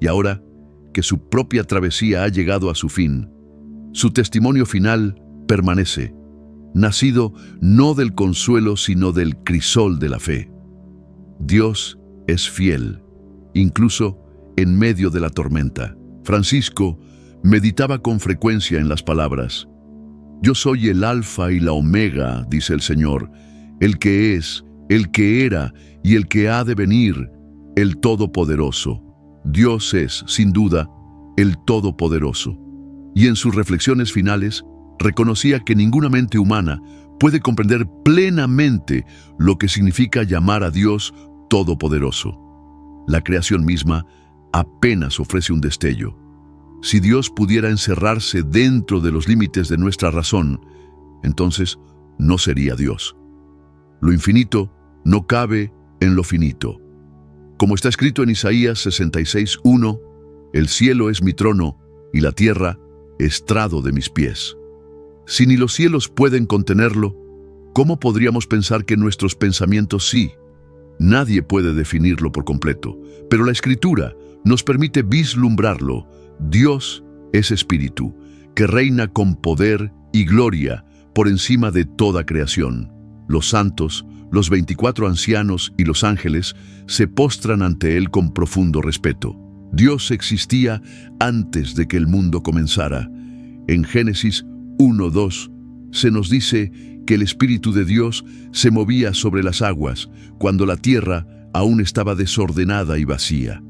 Y ahora que su propia travesía ha llegado a su fin, su testimonio final permanece, nacido no del consuelo sino del crisol de la fe. Dios es fiel, incluso en medio de la tormenta. Francisco meditaba con frecuencia en las palabras: Yo soy el Alfa y la Omega, dice el Señor, el que es, el que era y el que ha de venir, el Todopoderoso. Dios es, sin duda, el Todopoderoso. Y en sus reflexiones finales, reconocía que ninguna mente humana puede comprender plenamente lo que significa llamar a Dios Todopoderoso. La creación misma apenas ofrece un destello. Si Dios pudiera encerrarse dentro de los límites de nuestra razón, entonces no sería Dios. Lo infinito no cabe en lo finito. Como está escrito en Isaías 66:1, el cielo es mi trono y la tierra estrado de mis pies. Si ni los cielos pueden contenerlo, ¿cómo podríamos pensar que nuestros pensamientos sí? Nadie puede definirlo por completo, pero la Escritura nos permite vislumbrarlo. Dios es espíritu, que reina con poder y gloria por encima de toda creación. Los santos, los 24 ancianos y los ángeles se postran ante él con profundo respeto. Dios existía antes de que el mundo comenzara. En Génesis 1:2 se nos dice que el Espíritu de Dios se movía sobre las aguas cuando la tierra aún estaba desordenada y vacía.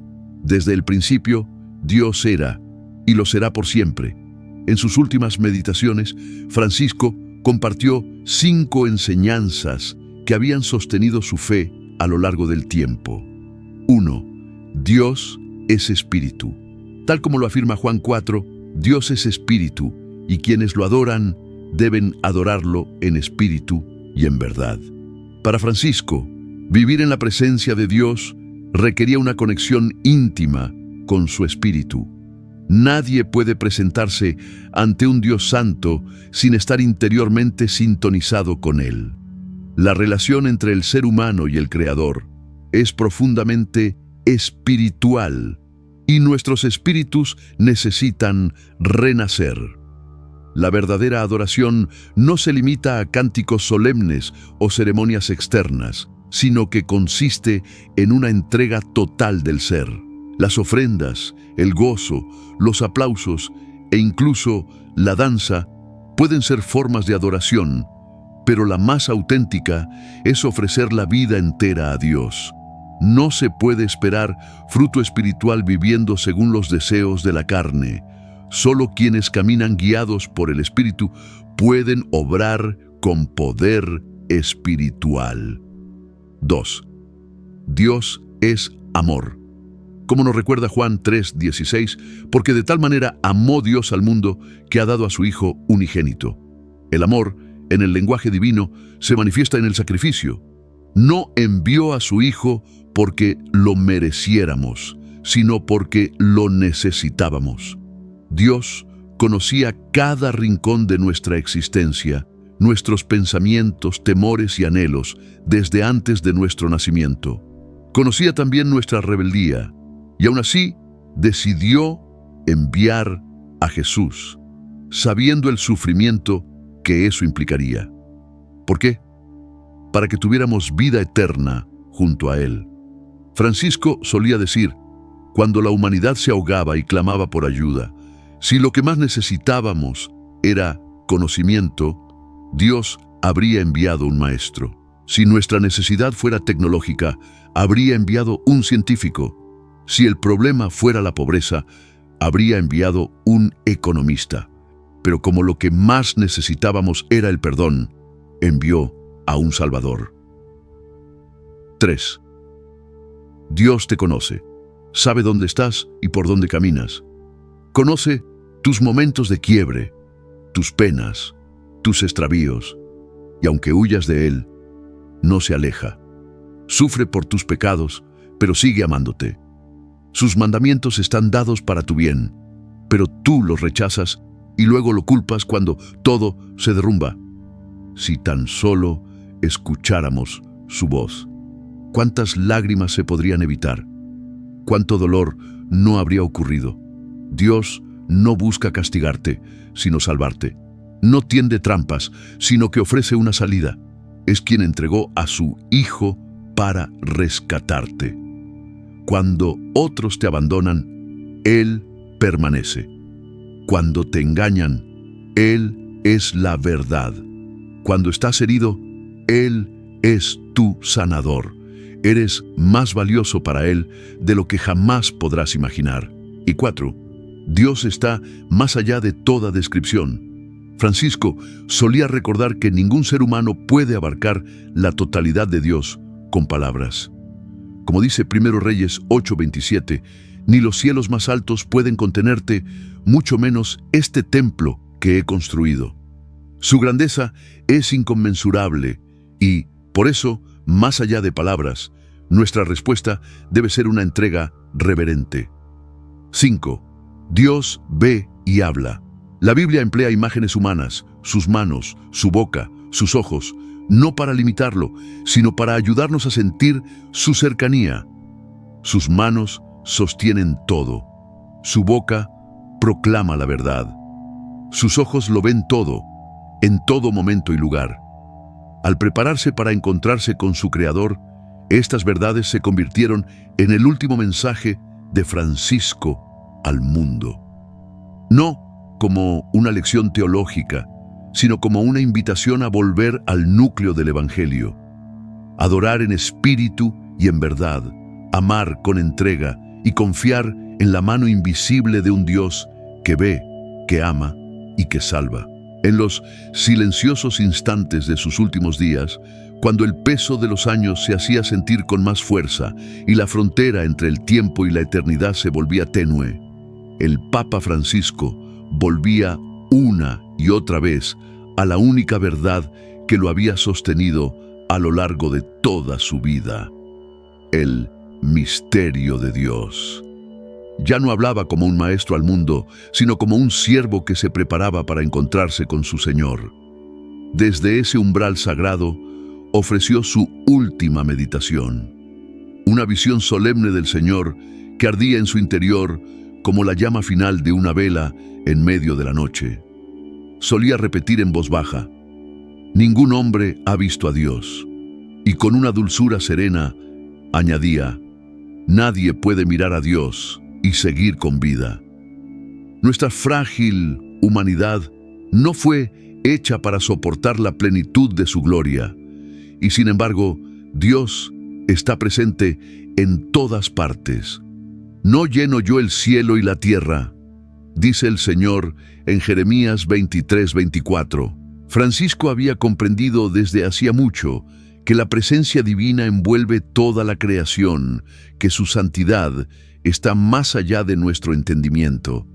Desde el principio, Dios era y lo será por siempre. En sus últimas meditaciones, Francisco compartió 5 enseñanzas que habían sostenido su fe a lo largo del tiempo. 1. Dios es espíritu. Tal como lo afirma Juan 4, Dios es espíritu y quienes lo adoran deben adorarlo en espíritu y en verdad. Para Francisco, vivir en la presencia de Dios requería una conexión íntima con su espíritu. Nadie puede presentarse ante un Dios santo sin estar interiormente sintonizado con Él. La relación entre el ser humano y el Creador es profundamente espiritual y nuestros espíritus necesitan renacer. La verdadera adoración no se limita a cánticos solemnes o ceremonias externas, sino que consiste en una entrega total del ser. Las ofrendas, el gozo, los aplausos e incluso la danza pueden ser formas de adoración, pero la más auténtica es ofrecer la vida entera a Dios. No se puede esperar fruto espiritual viviendo según los deseos de la carne. Solo quienes caminan guiados por el Espíritu pueden obrar con poder espiritual. 2. Dios es amor. Como nos recuerda Juan 3:16, porque de tal manera amó Dios al mundo que ha dado a su Hijo unigénito. El amor, en el lenguaje divino, se manifiesta en el sacrificio. No envió a su Hijo porque lo mereciéramos, sino porque lo necesitábamos. Dios conocía cada rincón de nuestra existencia, nuestros pensamientos, temores y anhelos desde antes de nuestro nacimiento. Conocía también nuestra rebeldía y aún así decidió enviar a Jesús, sabiendo el sufrimiento que eso implicaría. ¿Por qué? Para que tuviéramos vida eterna junto a Él. Francisco solía decir, cuando la humanidad se ahogaba y clamaba por ayuda, si lo que más necesitábamos era conocimiento, Dios habría enviado un maestro. Si nuestra necesidad fuera tecnológica, habría enviado un científico. Si el problema fuera la pobreza, habría enviado un economista. Pero como lo que más necesitábamos era el perdón, envió a un Salvador. 3. Dios te conoce, sabe dónde estás y por dónde caminas. Conoce tus momentos de quiebre, tus penas, tus extravíos, y aunque huyas de Él, no se aleja. Sufre por tus pecados, pero sigue amándote. Sus mandamientos están dados para tu bien, pero tú los rechazas y luego lo culpas cuando todo se derrumba. Si tan solo escucháramos su voz, ¿cuántas lágrimas se podrían evitar? ¿Cuánto dolor no habría ocurrido? Dios no busca castigarte, sino salvarte. No tiende trampas, sino que ofrece una salida. Es quien entregó a su Hijo para rescatarte. Cuando otros te abandonan, Él permanece. Cuando te engañan, Él es la verdad. Cuando estás herido, Él es tu sanador. Eres más valioso para Él de lo que jamás podrás imaginar. Y 4. Dios está más allá de toda descripción. Francisco solía recordar que ningún ser humano puede abarcar la totalidad de Dios con palabras. Como dice 1 Reyes 8:27, ni los cielos más altos pueden contenerte, mucho menos este templo que he construido. Su grandeza es inconmensurable y, por eso, más allá de palabras, nuestra respuesta debe ser una entrega reverente. 5. Dios ve y habla. La Biblia emplea imágenes humanas, sus manos, su boca, sus ojos, no para limitarlo, sino para ayudarnos a sentir su cercanía. Sus manos sostienen todo. Su boca proclama la verdad. Sus ojos lo ven todo, en todo momento y lugar. Al prepararse para encontrarse con su Creador, estas verdades se convirtieron en el último mensaje de Francisco al mundo. No como una lección teológica, sino como una invitación a volver al núcleo del Evangelio. Adorar en espíritu y en verdad, amar con entrega y confiar en la mano invisible de un Dios que ve, que ama y que salva. En los silenciosos instantes de sus últimos días, cuando el peso de los años se hacía sentir con más fuerza y la frontera entre el tiempo y la eternidad se volvía tenue, el Papa Francisco volvía una y otra vez a la única verdad que lo había sostenido a lo largo de toda su vida: el misterio de Dios. Ya no hablaba como un maestro al mundo, sino como un siervo que se preparaba para encontrarse con su Señor. Desde ese umbral sagrado, ofreció su última meditación, una visión solemne del Señor que ardía en su interior como la llama final de una vela en medio de la noche. Solía repetir en voz baja: «Ningún hombre ha visto a Dios», y con una dulzura serena añadía: «Nadie puede mirar a Dios y seguir con vida». Nuestra frágil humanidad no fue hecha para soportar la plenitud de su gloria, y sin embargo, Dios está presente en todas partes. «No lleno yo el cielo y la tierra», dice el Señor en Jeremías 23:24. Francisco había comprendido desde hacía mucho que la presencia divina envuelve toda la creación, que su santidad está más allá de nuestro entendimiento.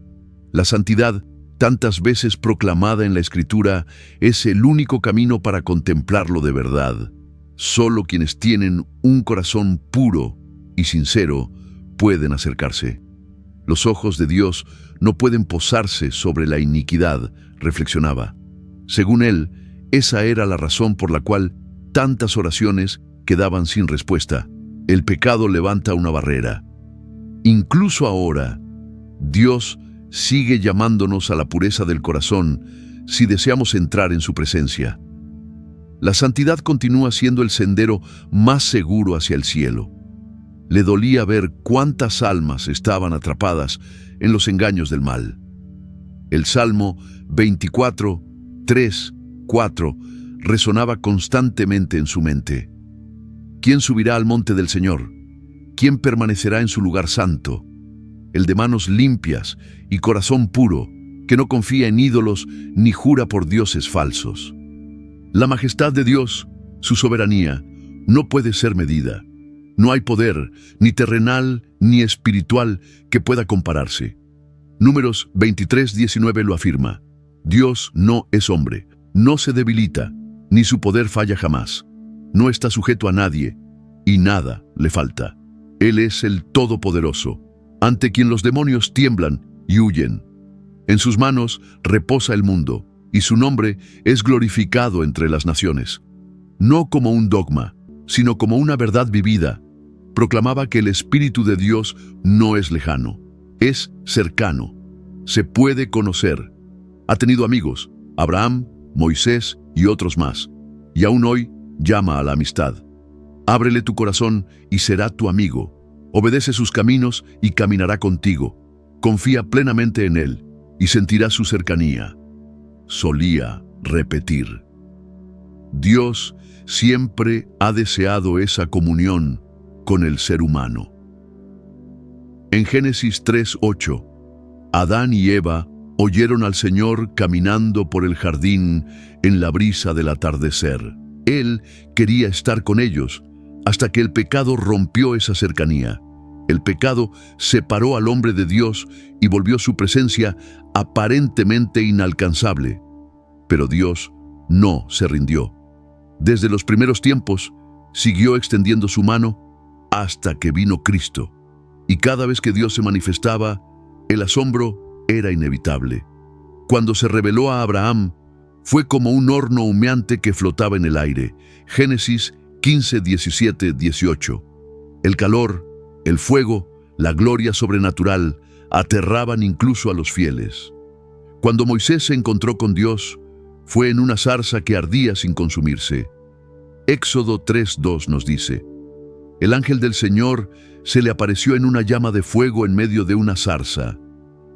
La santidad, tantas veces proclamada en la Escritura, es el único camino para contemplarlo de verdad. Solo quienes tienen un corazón puro y sincero pueden acercarse. Los ojos de Dios no pueden posarse sobre la iniquidad, reflexionaba. Según él, esa era la razón por la cual tantas oraciones quedaban sin respuesta. El pecado levanta una barrera. Incluso ahora, Dios sigue llamándonos a la pureza del corazón si deseamos entrar en su presencia. La santidad continúa siendo el sendero más seguro hacia el cielo. Le dolía ver cuántas almas estaban atrapadas en los engaños del mal. El Salmo 24, 3, 4 resonaba constantemente en su mente. ¿Quién subirá al monte del Señor? ¿Quién permanecerá en su lugar santo? El de manos limpias y corazón puro, que no confía en ídolos ni jura por dioses falsos. La majestad de Dios, su soberanía, no puede ser medida. No hay poder, ni terrenal ni espiritual, que pueda compararse. Números 23:19 lo afirma. Dios no es hombre, no se debilita, ni su poder falla jamás. No está sujeto a nadie, y nada le falta. Él es el Todopoderoso, ante quien los demonios tiemblan y huyen. En sus manos reposa el mundo, y su nombre es glorificado entre las naciones. No como un dogma, sino como una verdad vivida, proclamaba que el Espíritu de Dios no es lejano, es cercano, se puede conocer. Ha tenido amigos, Abraham, Moisés y otros más, y aún hoy llama a la amistad. Ábrele tu corazón y será tu amigo. Obedece sus caminos y caminará contigo. Confía plenamente en él y sentirás su cercanía. Solía repetir. Dios siempre ha deseado esa comunión con el ser humano. En Génesis 3:8, Adán y Eva oyeron al Señor caminando por el jardín en la brisa del atardecer. Él quería estar con ellos hasta que el pecado rompió esa cercanía. El pecado separó al hombre de Dios y volvió su presencia aparentemente inalcanzable. Pero Dios no se rindió. Desde los primeros tiempos, siguió extendiendo su mano hasta que vino Cristo. Y cada vez que Dios se manifestaba, el asombro era inevitable. Cuando se reveló a Abraham, fue como un horno humeante que flotaba en el aire. Génesis 15, 17, 18. El calor, el fuego, la gloria sobrenatural aterraban incluso a los fieles. Cuando Moisés se encontró con Dios, fue en una zarza que ardía sin consumirse. Éxodo 3:2 nos dice: el ángel del Señor se le apareció en una llama de fuego en medio de una zarza.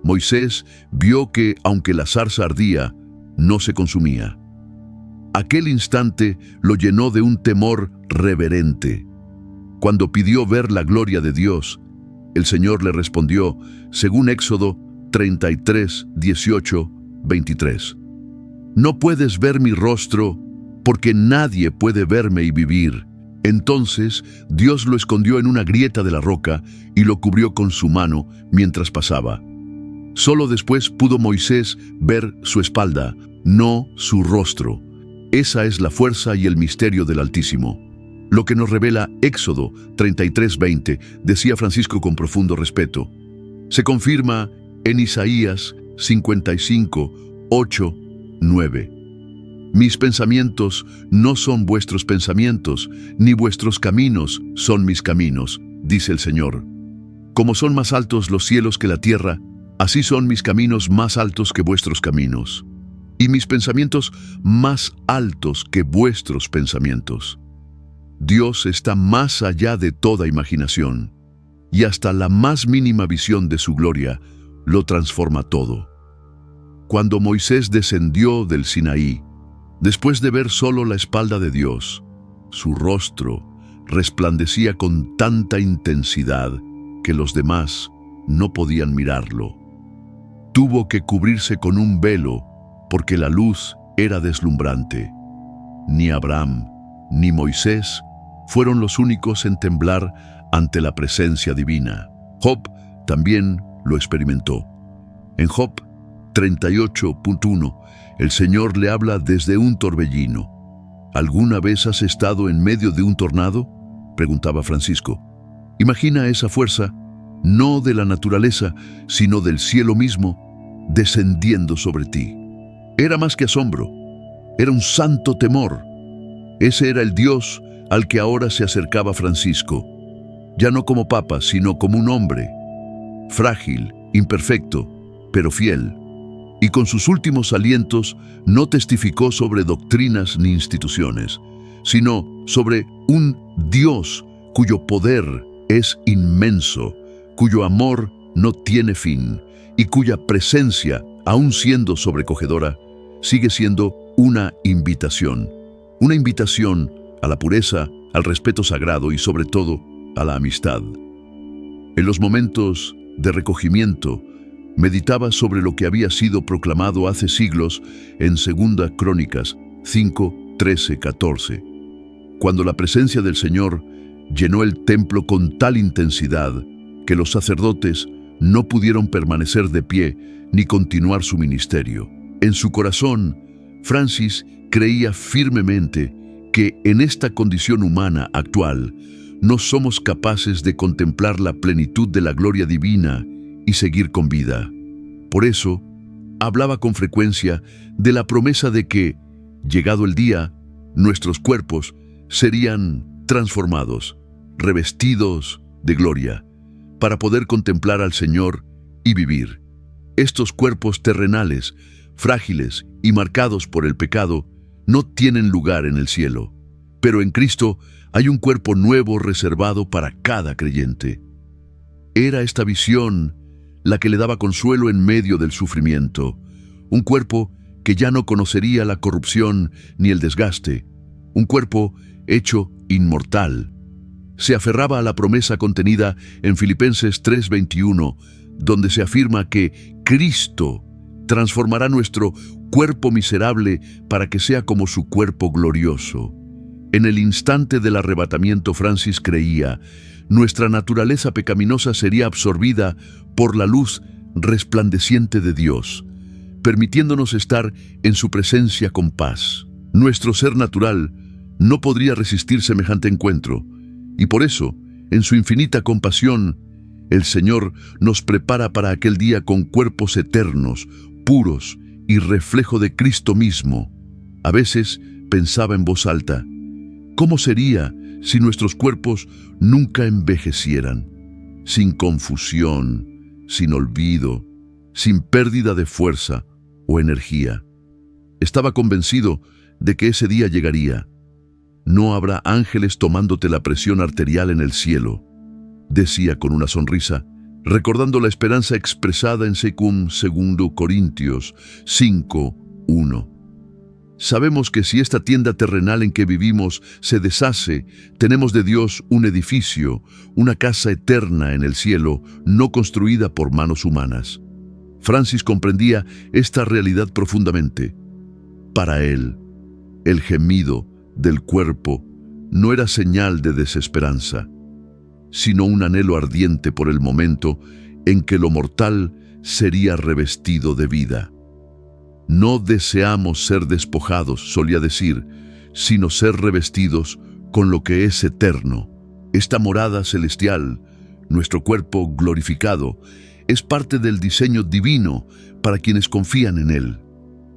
Moisés vio que, aunque la zarza ardía, no se consumía. Aquel instante lo llenó de un temor reverente. Cuando pidió ver la gloria de Dios, el Señor le respondió, según Éxodo 33, 18, 23. No puedes ver mi rostro, porque nadie puede verme y vivir. Entonces Dios lo escondió en una grieta de la roca y lo cubrió con su mano mientras pasaba. Solo después pudo Moisés ver su espalda, no su rostro. Esa es la fuerza y el misterio del Altísimo. Lo que nos revela Éxodo 33:20, decía Francisco con profundo respeto. Se confirma en Isaías 55:8, 9. Mis pensamientos no son vuestros pensamientos, ni vuestros caminos son mis caminos, dice el Señor. Como son más altos los cielos que la tierra, así son mis caminos más altos que vuestros caminos, y mis pensamientos más altos que vuestros pensamientos. Dios está más allá de toda imaginación, y hasta la más mínima visión de su gloria lo transforma todo. Cuando Moisés descendió del Sinaí, después de ver solo la espalda de Dios, su rostro resplandecía con tanta intensidad que los demás no podían mirarlo. Tuvo que cubrirse con un velo porque la luz era deslumbrante. Ni Abraham ni Moisés fueron los únicos en temblar ante la presencia divina. Job también lo experimentó. En Job 38:1, el Señor le habla desde un torbellino. ¿Alguna vez has estado en medio de un tornado?, preguntaba Francisco. Imagina esa fuerza, no de la naturaleza, sino del cielo mismo, descendiendo sobre ti. Era más que asombro, era un santo temor. Ese era el Dios al que ahora se acercaba Francisco, ya no como papa, sino como un hombre, frágil, imperfecto, pero fiel. Y con sus últimos alientos no testificó sobre doctrinas ni instituciones, sino sobre un Dios cuyo poder es inmenso, cuyo amor no tiene fin y cuya presencia, aun siendo sobrecogedora, sigue siendo una invitación a la pureza, al respeto sagrado y sobre todo a la amistad. En los momentos de recogimiento, meditaba sobre lo que había sido proclamado hace siglos en 2 Crónicas 5, 13, 14. Cuando la presencia del Señor llenó el templo con tal intensidad que los sacerdotes no pudieron permanecer de pie ni continuar su ministerio. En su corazón, Francis creía firmemente que en esta condición humana actual no somos capaces de contemplar la plenitud de la gloria divina y seguir con vida. Por eso, hablaba con frecuencia de la promesa de que, llegado el día, nuestros cuerpos serían transformados, revestidos de gloria, para poder contemplar al Señor y vivir. Estos cuerpos terrenales, frágiles y marcados por el pecado, no tienen lugar en el cielo, pero en Cristo hay un cuerpo nuevo reservado para cada creyente. Era esta visión la que le daba consuelo en medio del sufrimiento, un cuerpo que ya no conocería la corrupción ni el desgaste, un cuerpo hecho inmortal. Se aferraba a la promesa contenida en Filipenses 3:21, donde se afirma que Cristo transformará nuestro cuerpo miserable para que sea como su cuerpo glorioso. En el instante del arrebatamiento, Francis creía, nuestra naturaleza pecaminosa sería absorbida por la luz resplandeciente de Dios, permitiéndonos estar en su presencia con paz. Nuestro ser natural no podría resistir semejante encuentro, y por eso, en su infinita compasión, el Señor nos prepara para aquel día con cuerpos eternos, puros y reflejo de Cristo mismo. A veces pensaba en voz alta, ¿cómo sería si nuestros cuerpos nunca envejecieran, sin confusión, sin olvido, sin pérdida de fuerza o energía? Estaba convencido de que ese día llegaría. No habrá ángeles tomándote la presión arterial en el cielo, decía con una sonrisa, recordando la esperanza expresada en 2 Corintios 5:1. Sabemos que si esta tienda terrenal en que vivimos se deshace, tenemos de Dios un edificio, una casa eterna en el cielo, no construida por manos humanas. Francis comprendía esta realidad profundamente. Para él, el gemido del cuerpo no era señal de desesperanza, sino un anhelo ardiente por el momento en que lo mortal sería revestido de vida. No deseamos ser despojados, solía decir, sino ser revestidos con lo que es eterno. Esta morada celestial, nuestro cuerpo glorificado, es parte del diseño divino para quienes confían en él.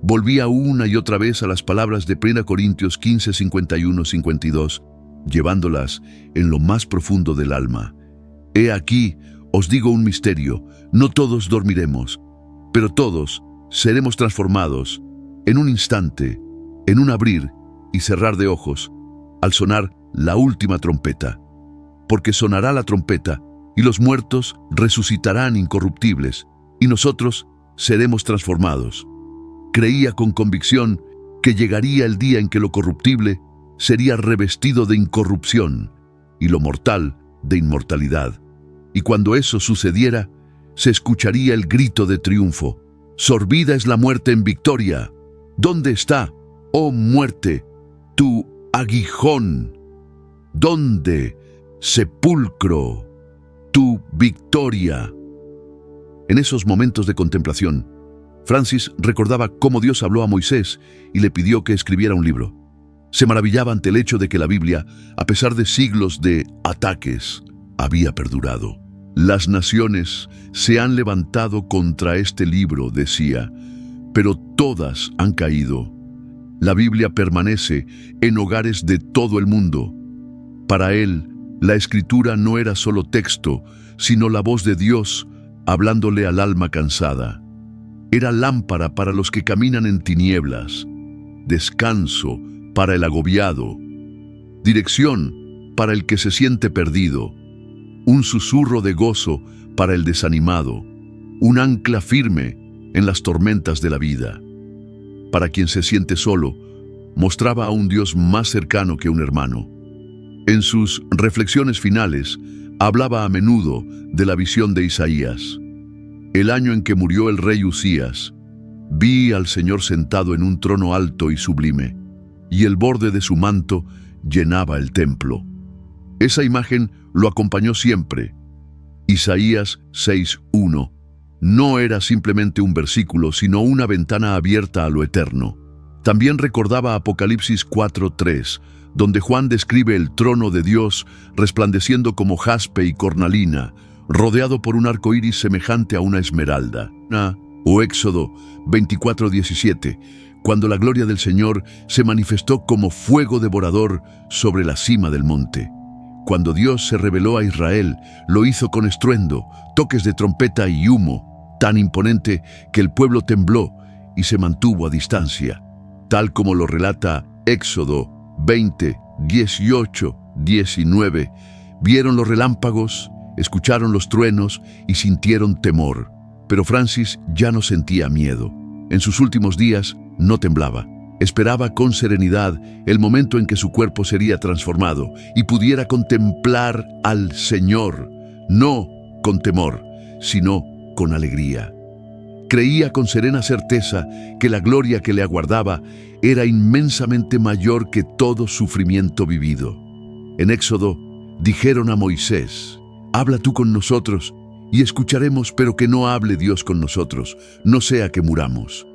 Volvía una y otra vez a las palabras de 1 Corintios 15, 51, 52, llevándolas en lo más profundo del alma. He aquí, os digo un misterio, no todos dormiremos, pero todos seremos transformados en un instante, en un abrir y cerrar de ojos, al sonar la última trompeta. Porque sonará la trompeta, y los muertos resucitarán incorruptibles, y nosotros seremos transformados. Creía con convicción que llegaría el día en que lo corruptible sería revestido de incorrupción, y lo mortal de inmortalidad. Y cuando eso sucediera, se escucharía el grito de triunfo: «Sorbida es la muerte en victoria. ¿Dónde está, oh muerte, tu aguijón? ¿Dónde, sepulcro, tu victoria?» En esos momentos de contemplación, Francis recordaba cómo Dios habló a Moisés y le pidió que escribiera un libro. Se maravillaba ante el hecho de que la Biblia, a pesar de siglos de ataques, había perdurado. Las naciones se han levantado contra este libro, decía, pero todas han caído. La Biblia permanece en hogares de todo el mundo. Para él, la Escritura no era solo texto, sino la voz de Dios hablándole al alma cansada. Era lámpara para los que caminan en tinieblas, descanso para el agobiado, dirección para el que se siente perdido, un susurro de gozo para el desanimado, un ancla firme en las tormentas de la vida. Para quien se siente solo, mostraba a un Dios más cercano que un hermano. En sus reflexiones finales, hablaba a menudo de la visión de Isaías. El año en que murió el rey Usías, vi al Señor sentado en un trono alto y sublime, y el borde de su manto llenaba el templo. Esa imagen lo acompañó siempre. Isaías 6:1 no era simplemente un versículo, sino una ventana abierta a lo eterno. También recordaba Apocalipsis 4:3, donde Juan describe el trono de Dios resplandeciendo como jaspe y cornalina, rodeado por un arco iris semejante a una esmeralda. O Éxodo 24:17, cuando la gloria del Señor se manifestó como fuego devorador sobre la cima del monte. Cuando Dios se reveló a Israel, lo hizo con estruendo, toques de trompeta y humo, tan imponente que el pueblo tembló y se mantuvo a distancia, tal como lo relata Éxodo 20, 18, 19. Vieron los relámpagos, escucharon los truenos y sintieron temor. Pero Francis ya no sentía miedo. En sus últimos días no temblaba. Esperaba con serenidad el momento en que su cuerpo sería transformado y pudiera contemplar al Señor, no con temor, sino con alegría. Creía con serena certeza que la gloria que le aguardaba era inmensamente mayor que todo sufrimiento vivido. En Éxodo dijeron a Moisés: «Habla tú con nosotros y escucharemos, pero que no hable Dios con nosotros, no sea que muramos».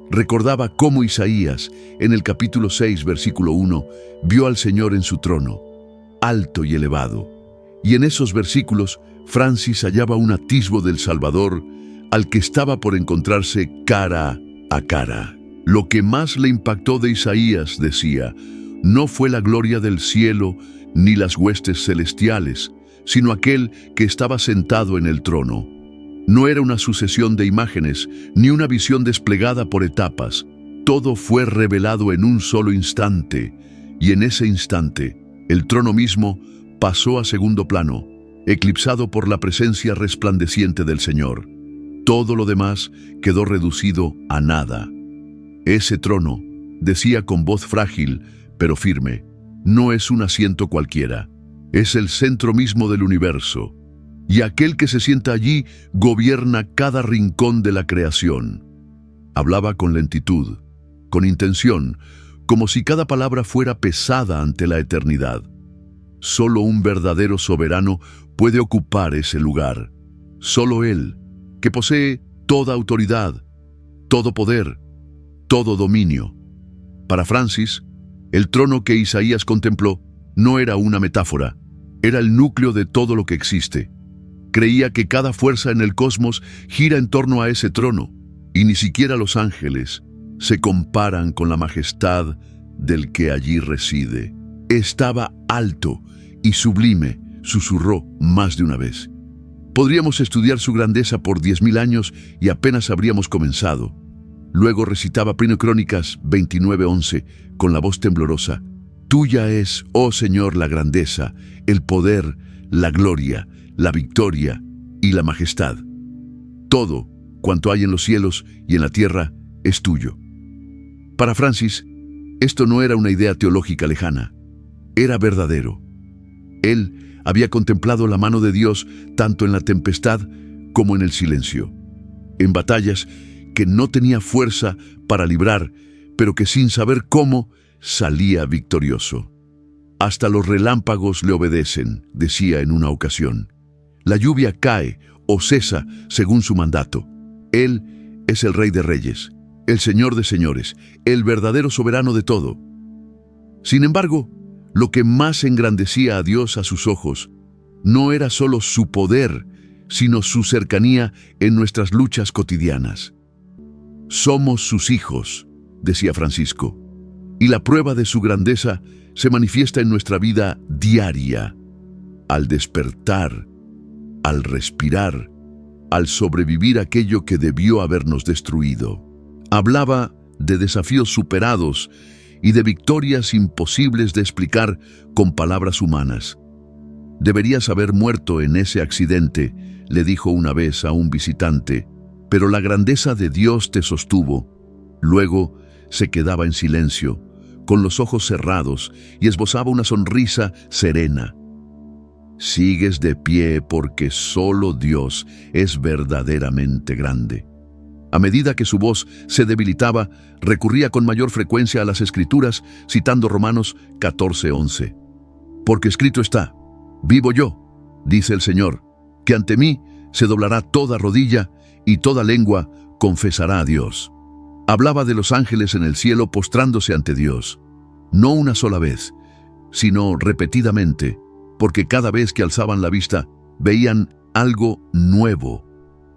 Recordaba cómo Isaías, en el capítulo 6, versículo 1, vio al Señor en su trono, alto y elevado. Y en esos versículos, Francis hallaba un atisbo del Salvador al que estaba por encontrarse cara a cara. Lo que más le impactó de Isaías, decía, no fue la gloria del cielo ni las huestes celestiales, sino aquel que estaba sentado en el trono. No era una sucesión de imágenes, ni una visión desplegada por etapas. Todo fue revelado en un solo instante, y en ese instante, el trono mismo pasó a segundo plano, eclipsado por la presencia resplandeciente del Señor. Todo lo demás quedó reducido a nada. Ese trono, decía con voz frágil, pero firme, no es un asiento cualquiera, es el centro mismo del universo. Y aquel que se sienta allí gobierna cada rincón de la creación. Hablaba con lentitud, con intención, como si cada palabra fuera pesada ante la eternidad. Solo un verdadero soberano puede ocupar ese lugar. Solo Él, que posee toda autoridad, todo poder, todo dominio. Para Francis, el trono que Isaías contempló no era una metáfora, era el núcleo de todo lo que existe. Creía que cada fuerza en el cosmos gira en torno a ese trono, y ni siquiera los ángeles se comparan con la majestad del que allí reside. Estaba alto y sublime, susurró más de una vez. Podríamos estudiar su grandeza por 10.000 años y apenas habríamos comenzado. Luego recitaba 1 Crónicas 29:11 con la voz temblorosa. Tuya es, oh Señor, la grandeza, el poder, la gloria, la victoria y la majestad. Todo cuanto hay en los cielos y en la tierra es tuyo. Para Francis, esto no era una idea teológica lejana, era verdadero. Él había contemplado la mano de Dios tanto en la tempestad como en el silencio, en batallas que no tenía fuerza para librar, pero que sin saber cómo salía victorioso. Hasta los relámpagos le obedecen, decía en una ocasión. La lluvia cae o cesa según su mandato. Él es el Rey de Reyes, el Señor de Señores, el verdadero soberano de todo. Sin embargo, lo que más engrandecía a Dios a sus ojos no era solo su poder, sino su cercanía en nuestras luchas cotidianas. Somos sus hijos, decía Francisco, y la prueba de su grandeza se manifiesta en nuestra vida diaria, al despertar, al respirar, al sobrevivir aquello que debió habernos destruido. Hablaba de desafíos superados y de victorias imposibles de explicar con palabras humanas. Deberías haber muerto en ese accidente, le dijo una vez a un visitante, pero la grandeza de Dios te sostuvo. Luego se quedaba en silencio, con los ojos cerrados, y esbozaba una sonrisa serena. Sigues de pie porque solo Dios es verdaderamente grande. A medida que su voz se debilitaba, recurría con mayor frecuencia a las Escrituras, citando Romanos 14:11. Porque escrito está, vivo yo, dice el Señor, que ante mí se doblará toda rodilla y toda lengua confesará a Dios. Hablaba de los ángeles en el cielo postrándose ante Dios, no una sola vez, sino repetidamente, porque cada vez que alzaban la vista veían algo nuevo,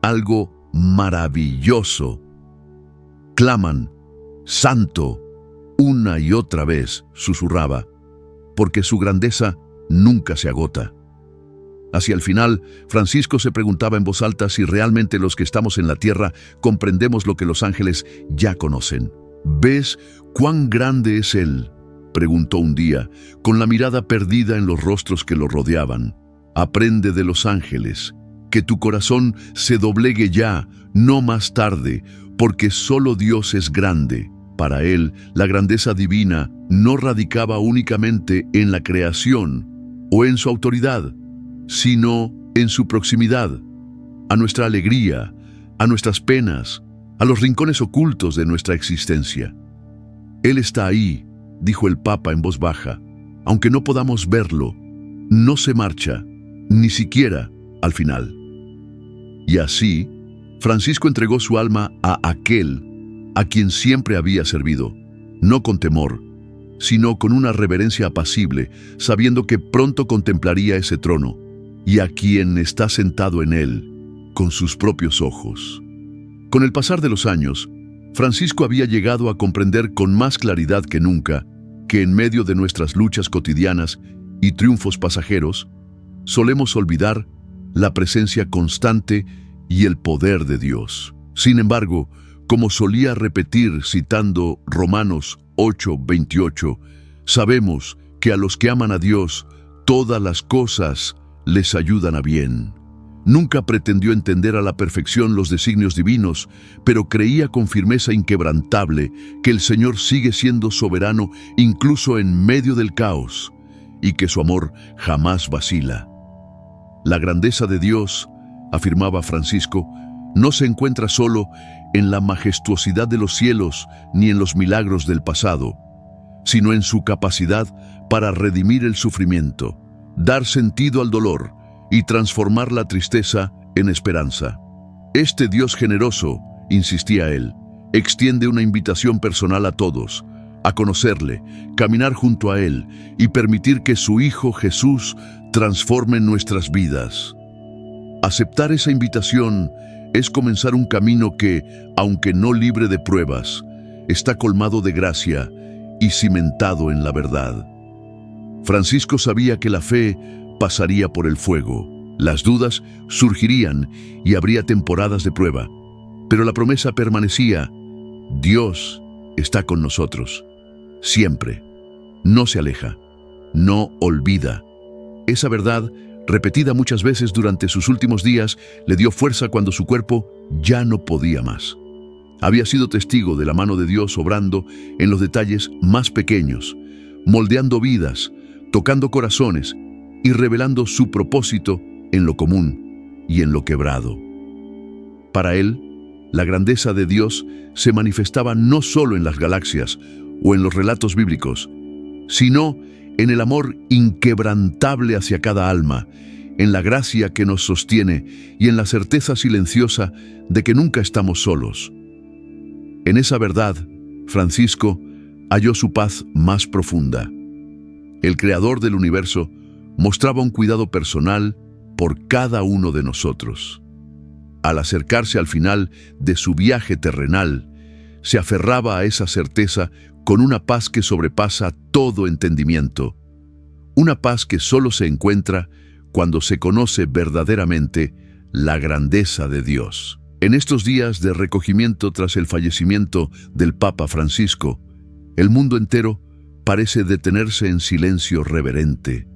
algo maravilloso. Claman, Santo, una y otra vez, susurraba, porque su grandeza nunca se agota. Hacia el final, Francisco se preguntaba en voz alta si realmente los que estamos en la tierra comprendemos lo que los ángeles ya conocen. ¿Ves cuán grande es Él?, preguntó un día, con la mirada perdida en los rostros que lo rodeaban. Aprende de los ángeles, que tu corazón se doblegue ya, no más tarde, porque solo Dios es grande. Para Él, la grandeza divina no radicaba únicamente en la creación o en su autoridad, sino en su proximidad, a nuestra alegría, a nuestras penas, a los rincones ocultos de nuestra existencia. Él está ahí, dijo el Papa en voz baja, aunque no podamos verlo, no se marcha, ni siquiera al final. Y así, Francisco entregó su alma a aquel a quien siempre había servido, no con temor, sino con una reverencia apacible, sabiendo que pronto contemplaría ese trono, y a quien está sentado en él, con sus propios ojos. Con el pasar de los años, Francisco había llegado a comprender con más claridad que nunca que en medio de nuestras luchas cotidianas y triunfos pasajeros, solemos olvidar la presencia constante y el poder de Dios. Sin embargo, como solía repetir citando Romanos 8:28, sabemos que a los que aman a Dios, todas las cosas les ayudan a bien. Nunca pretendió entender a la perfección los designios divinos, pero creía con firmeza inquebrantable que el Señor sigue siendo soberano incluso en medio del caos y que su amor jamás vacila. La grandeza de Dios, afirmaba Francisco, no se encuentra solo en la majestuosidad de los cielos ni en los milagros del pasado, sino en su capacidad para redimir el sufrimiento, dar sentido al dolor y transformar la tristeza en esperanza. Este Dios generoso, insistía él, extiende una invitación personal a todos, a conocerle, caminar junto a Él y permitir que su Hijo Jesús transforme nuestras vidas. Aceptar esa invitación es comenzar un camino que, aunque no libre de pruebas, está colmado de gracia y cimentado en la verdad. Francisco sabía que la fe pasaría por el fuego, las dudas surgirían y habría temporadas de prueba, pero la promesa permanecía: Dios está con nosotros, siempre. No se aleja, no olvida. Esa verdad, repetida muchas veces durante sus últimos días, le dio fuerza cuando su cuerpo ya no podía más. Había sido testigo de la mano de Dios obrando en los detalles más pequeños, moldeando vidas, tocando corazones y revelando su propósito en lo común y en lo quebrado. Para él, la grandeza de Dios se manifestaba no solo en las galaxias o en los relatos bíblicos, sino en el amor inquebrantable hacia cada alma, en la gracia que nos sostiene y en la certeza silenciosa de que nunca estamos solos. En esa verdad, Francisco halló su paz más profunda. El Creador del universo mostraba un cuidado personal por cada uno de nosotros. Al acercarse al final de su viaje terrenal, se aferraba a esa certeza con una paz que sobrepasa todo entendimiento, una paz que solo se encuentra cuando se conoce verdaderamente la grandeza de Dios. En estos días de recogimiento tras el fallecimiento del Papa Francisco, el mundo entero parece detenerse en silencio reverente.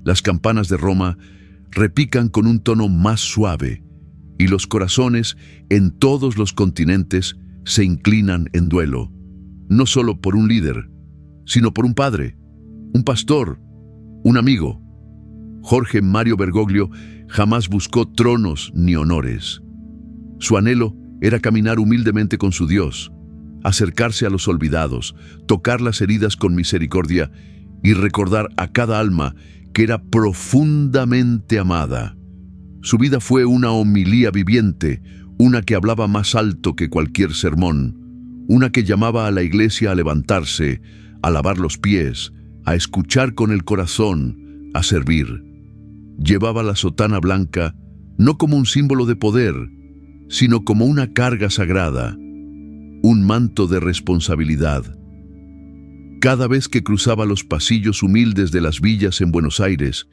Las campanas de Roma repican con un tono más suave, y los corazones en todos los continentes se inclinan en duelo, no solo por un líder, sino por un padre, un pastor, un amigo. Jorge Mario Bergoglio jamás buscó tronos ni honores. Su anhelo era caminar humildemente con su Dios, acercarse a los olvidados, tocar las heridas con misericordia y recordar a cada alma que era profundamente amada. Su vida fue una homilía viviente, una que hablaba más alto que cualquier sermón, una que llamaba a la iglesia a levantarse, a lavar los pies, a escuchar con el corazón, a servir. Llevaba la sotana blanca no como un símbolo de poder, sino como una carga sagrada, un manto de responsabilidad. Cada vez que cruzaba los pasillos humildes de las villas en Buenos Aires,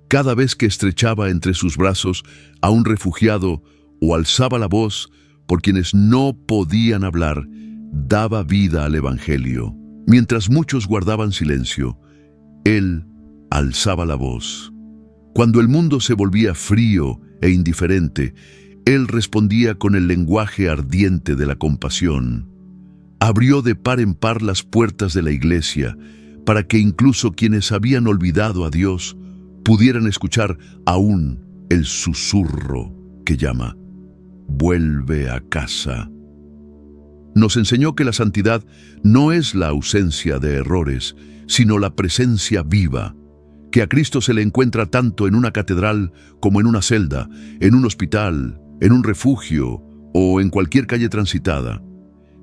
cada vez que estrechaba entre sus brazos a un refugiado o alzaba la voz por quienes no podían hablar, daba vida al Evangelio. Mientras muchos guardaban silencio, él alzaba la voz. Cuando el mundo se volvía frío e indiferente, él respondía con el lenguaje ardiente de la compasión. Abrió de par en par las puertas de la iglesia para que incluso quienes habían olvidado a Dios pudieran escuchar aún el susurro que llama: vuelve a casa. Nos enseñó que la santidad no es la ausencia de errores, sino la presencia viva, que a Cristo se le encuentra tanto en una catedral como en una celda, en un hospital, en un refugio o en cualquier calle transitada.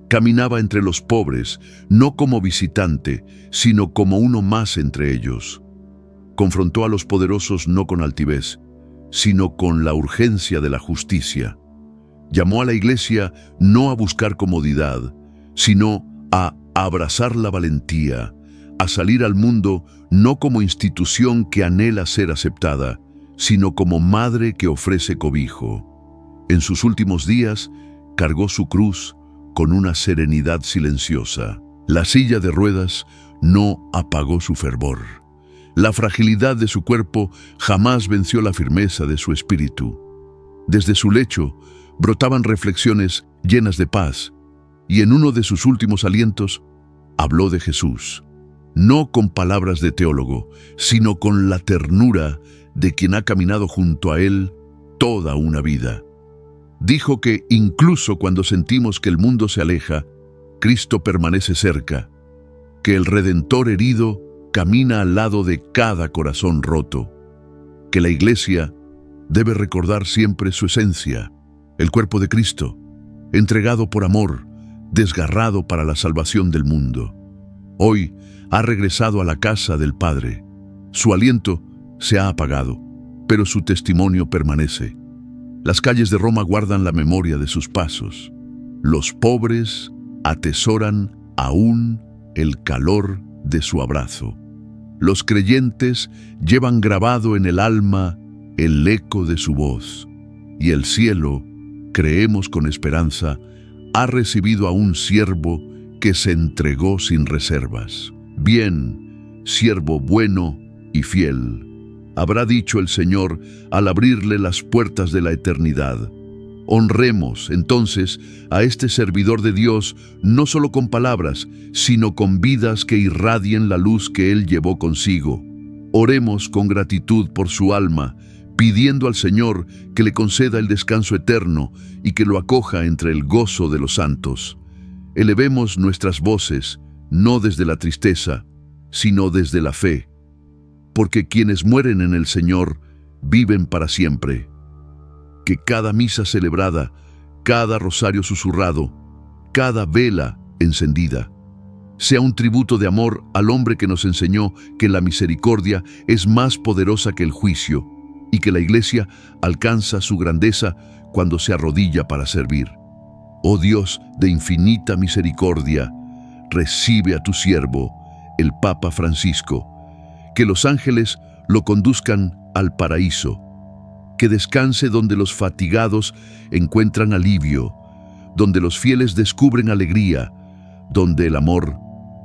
Caminaba entre los pobres, no como visitante, sino como uno más entre ellos. Confrontó a los poderosos no con altivez, sino con la urgencia de la justicia. Llamó a la iglesia no a buscar comodidad, sino a abrazar la valentía, a salir al mundo no como institución que anhela ser aceptada, sino como madre que ofrece cobijo. En sus últimos días, cargó su cruz con una serenidad silenciosa. La silla de ruedas no apagó su fervor. La fragilidad de su cuerpo jamás venció la firmeza de su espíritu. Desde su lecho brotaban reflexiones llenas de paz, y en uno de sus últimos alientos habló de Jesús, no con palabras de teólogo, sino con la ternura de quien ha caminado junto a él toda una vida. Dijo que incluso cuando sentimos que el mundo se aleja, Cristo permanece cerca, que el Redentor herido camina al lado de cada corazón roto, que la Iglesia debe recordar siempre su esencia, el cuerpo de Cristo, entregado por amor, desgarrado para la salvación del mundo. Hoy ha regresado a la casa del Padre. Su aliento se ha apagado, pero su testimonio permanece. Las calles de Roma guardan la memoria de sus pasos. Los pobres atesoran aún el calor de su abrazo. Los creyentes llevan grabado en el alma el eco de su voz. Y el cielo, creemos con esperanza, ha recibido a un siervo que se entregó sin reservas. Bien, siervo bueno y fiel, habrá dicho el Señor al abrirle las puertas de la eternidad. Honremos, entonces, a este servidor de Dios no solo con palabras, sino con vidas que irradien la luz que Él llevó consigo. Oremos con gratitud por su alma, pidiendo al Señor que le conceda el descanso eterno y que lo acoja entre el gozo de los santos. Elevemos nuestras voces, no desde la tristeza, sino desde la fe, porque quienes mueren en el Señor viven para siempre. Que cada misa celebrada, cada rosario susurrado, cada vela encendida, sea un tributo de amor al hombre que nos enseñó que la misericordia es más poderosa que el juicio y que la Iglesia alcanza su grandeza cuando se arrodilla para servir. Oh Dios de infinita misericordia, recibe a tu siervo, el Papa Francisco, que los ángeles lo conduzcan al paraíso, que descanse donde los fatigados encuentran alivio, donde los fieles descubren alegría, donde el amor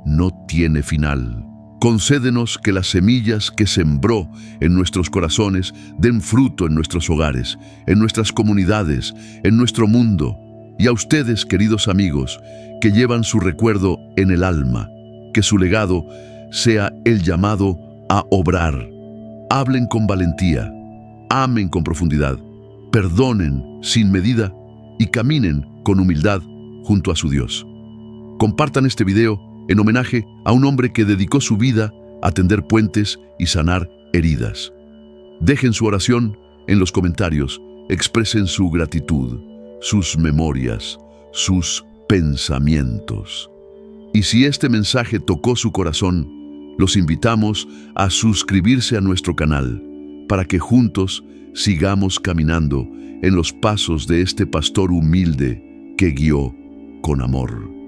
no tiene final. Concédenos que las semillas que sembró en nuestros corazones den fruto en nuestros hogares, en nuestras comunidades, en nuestro mundo. Y a ustedes, queridos amigos, que llevan su recuerdo en el alma, que su legado sea el llamado a obrar. Hablen con valentía, amen con profundidad, perdonen sin medida y caminen con humildad junto a su Dios. Compartan este video en homenaje a un hombre que dedicó su vida a tender puentes y sanar heridas. Dejen su oración en los comentarios, expresen su gratitud, sus memorias, sus pensamientos. Y si este mensaje tocó su corazón, los invitamos a suscribirse a nuestro canal para que juntos sigamos caminando en los pasos de este pastor humilde que guió con amor.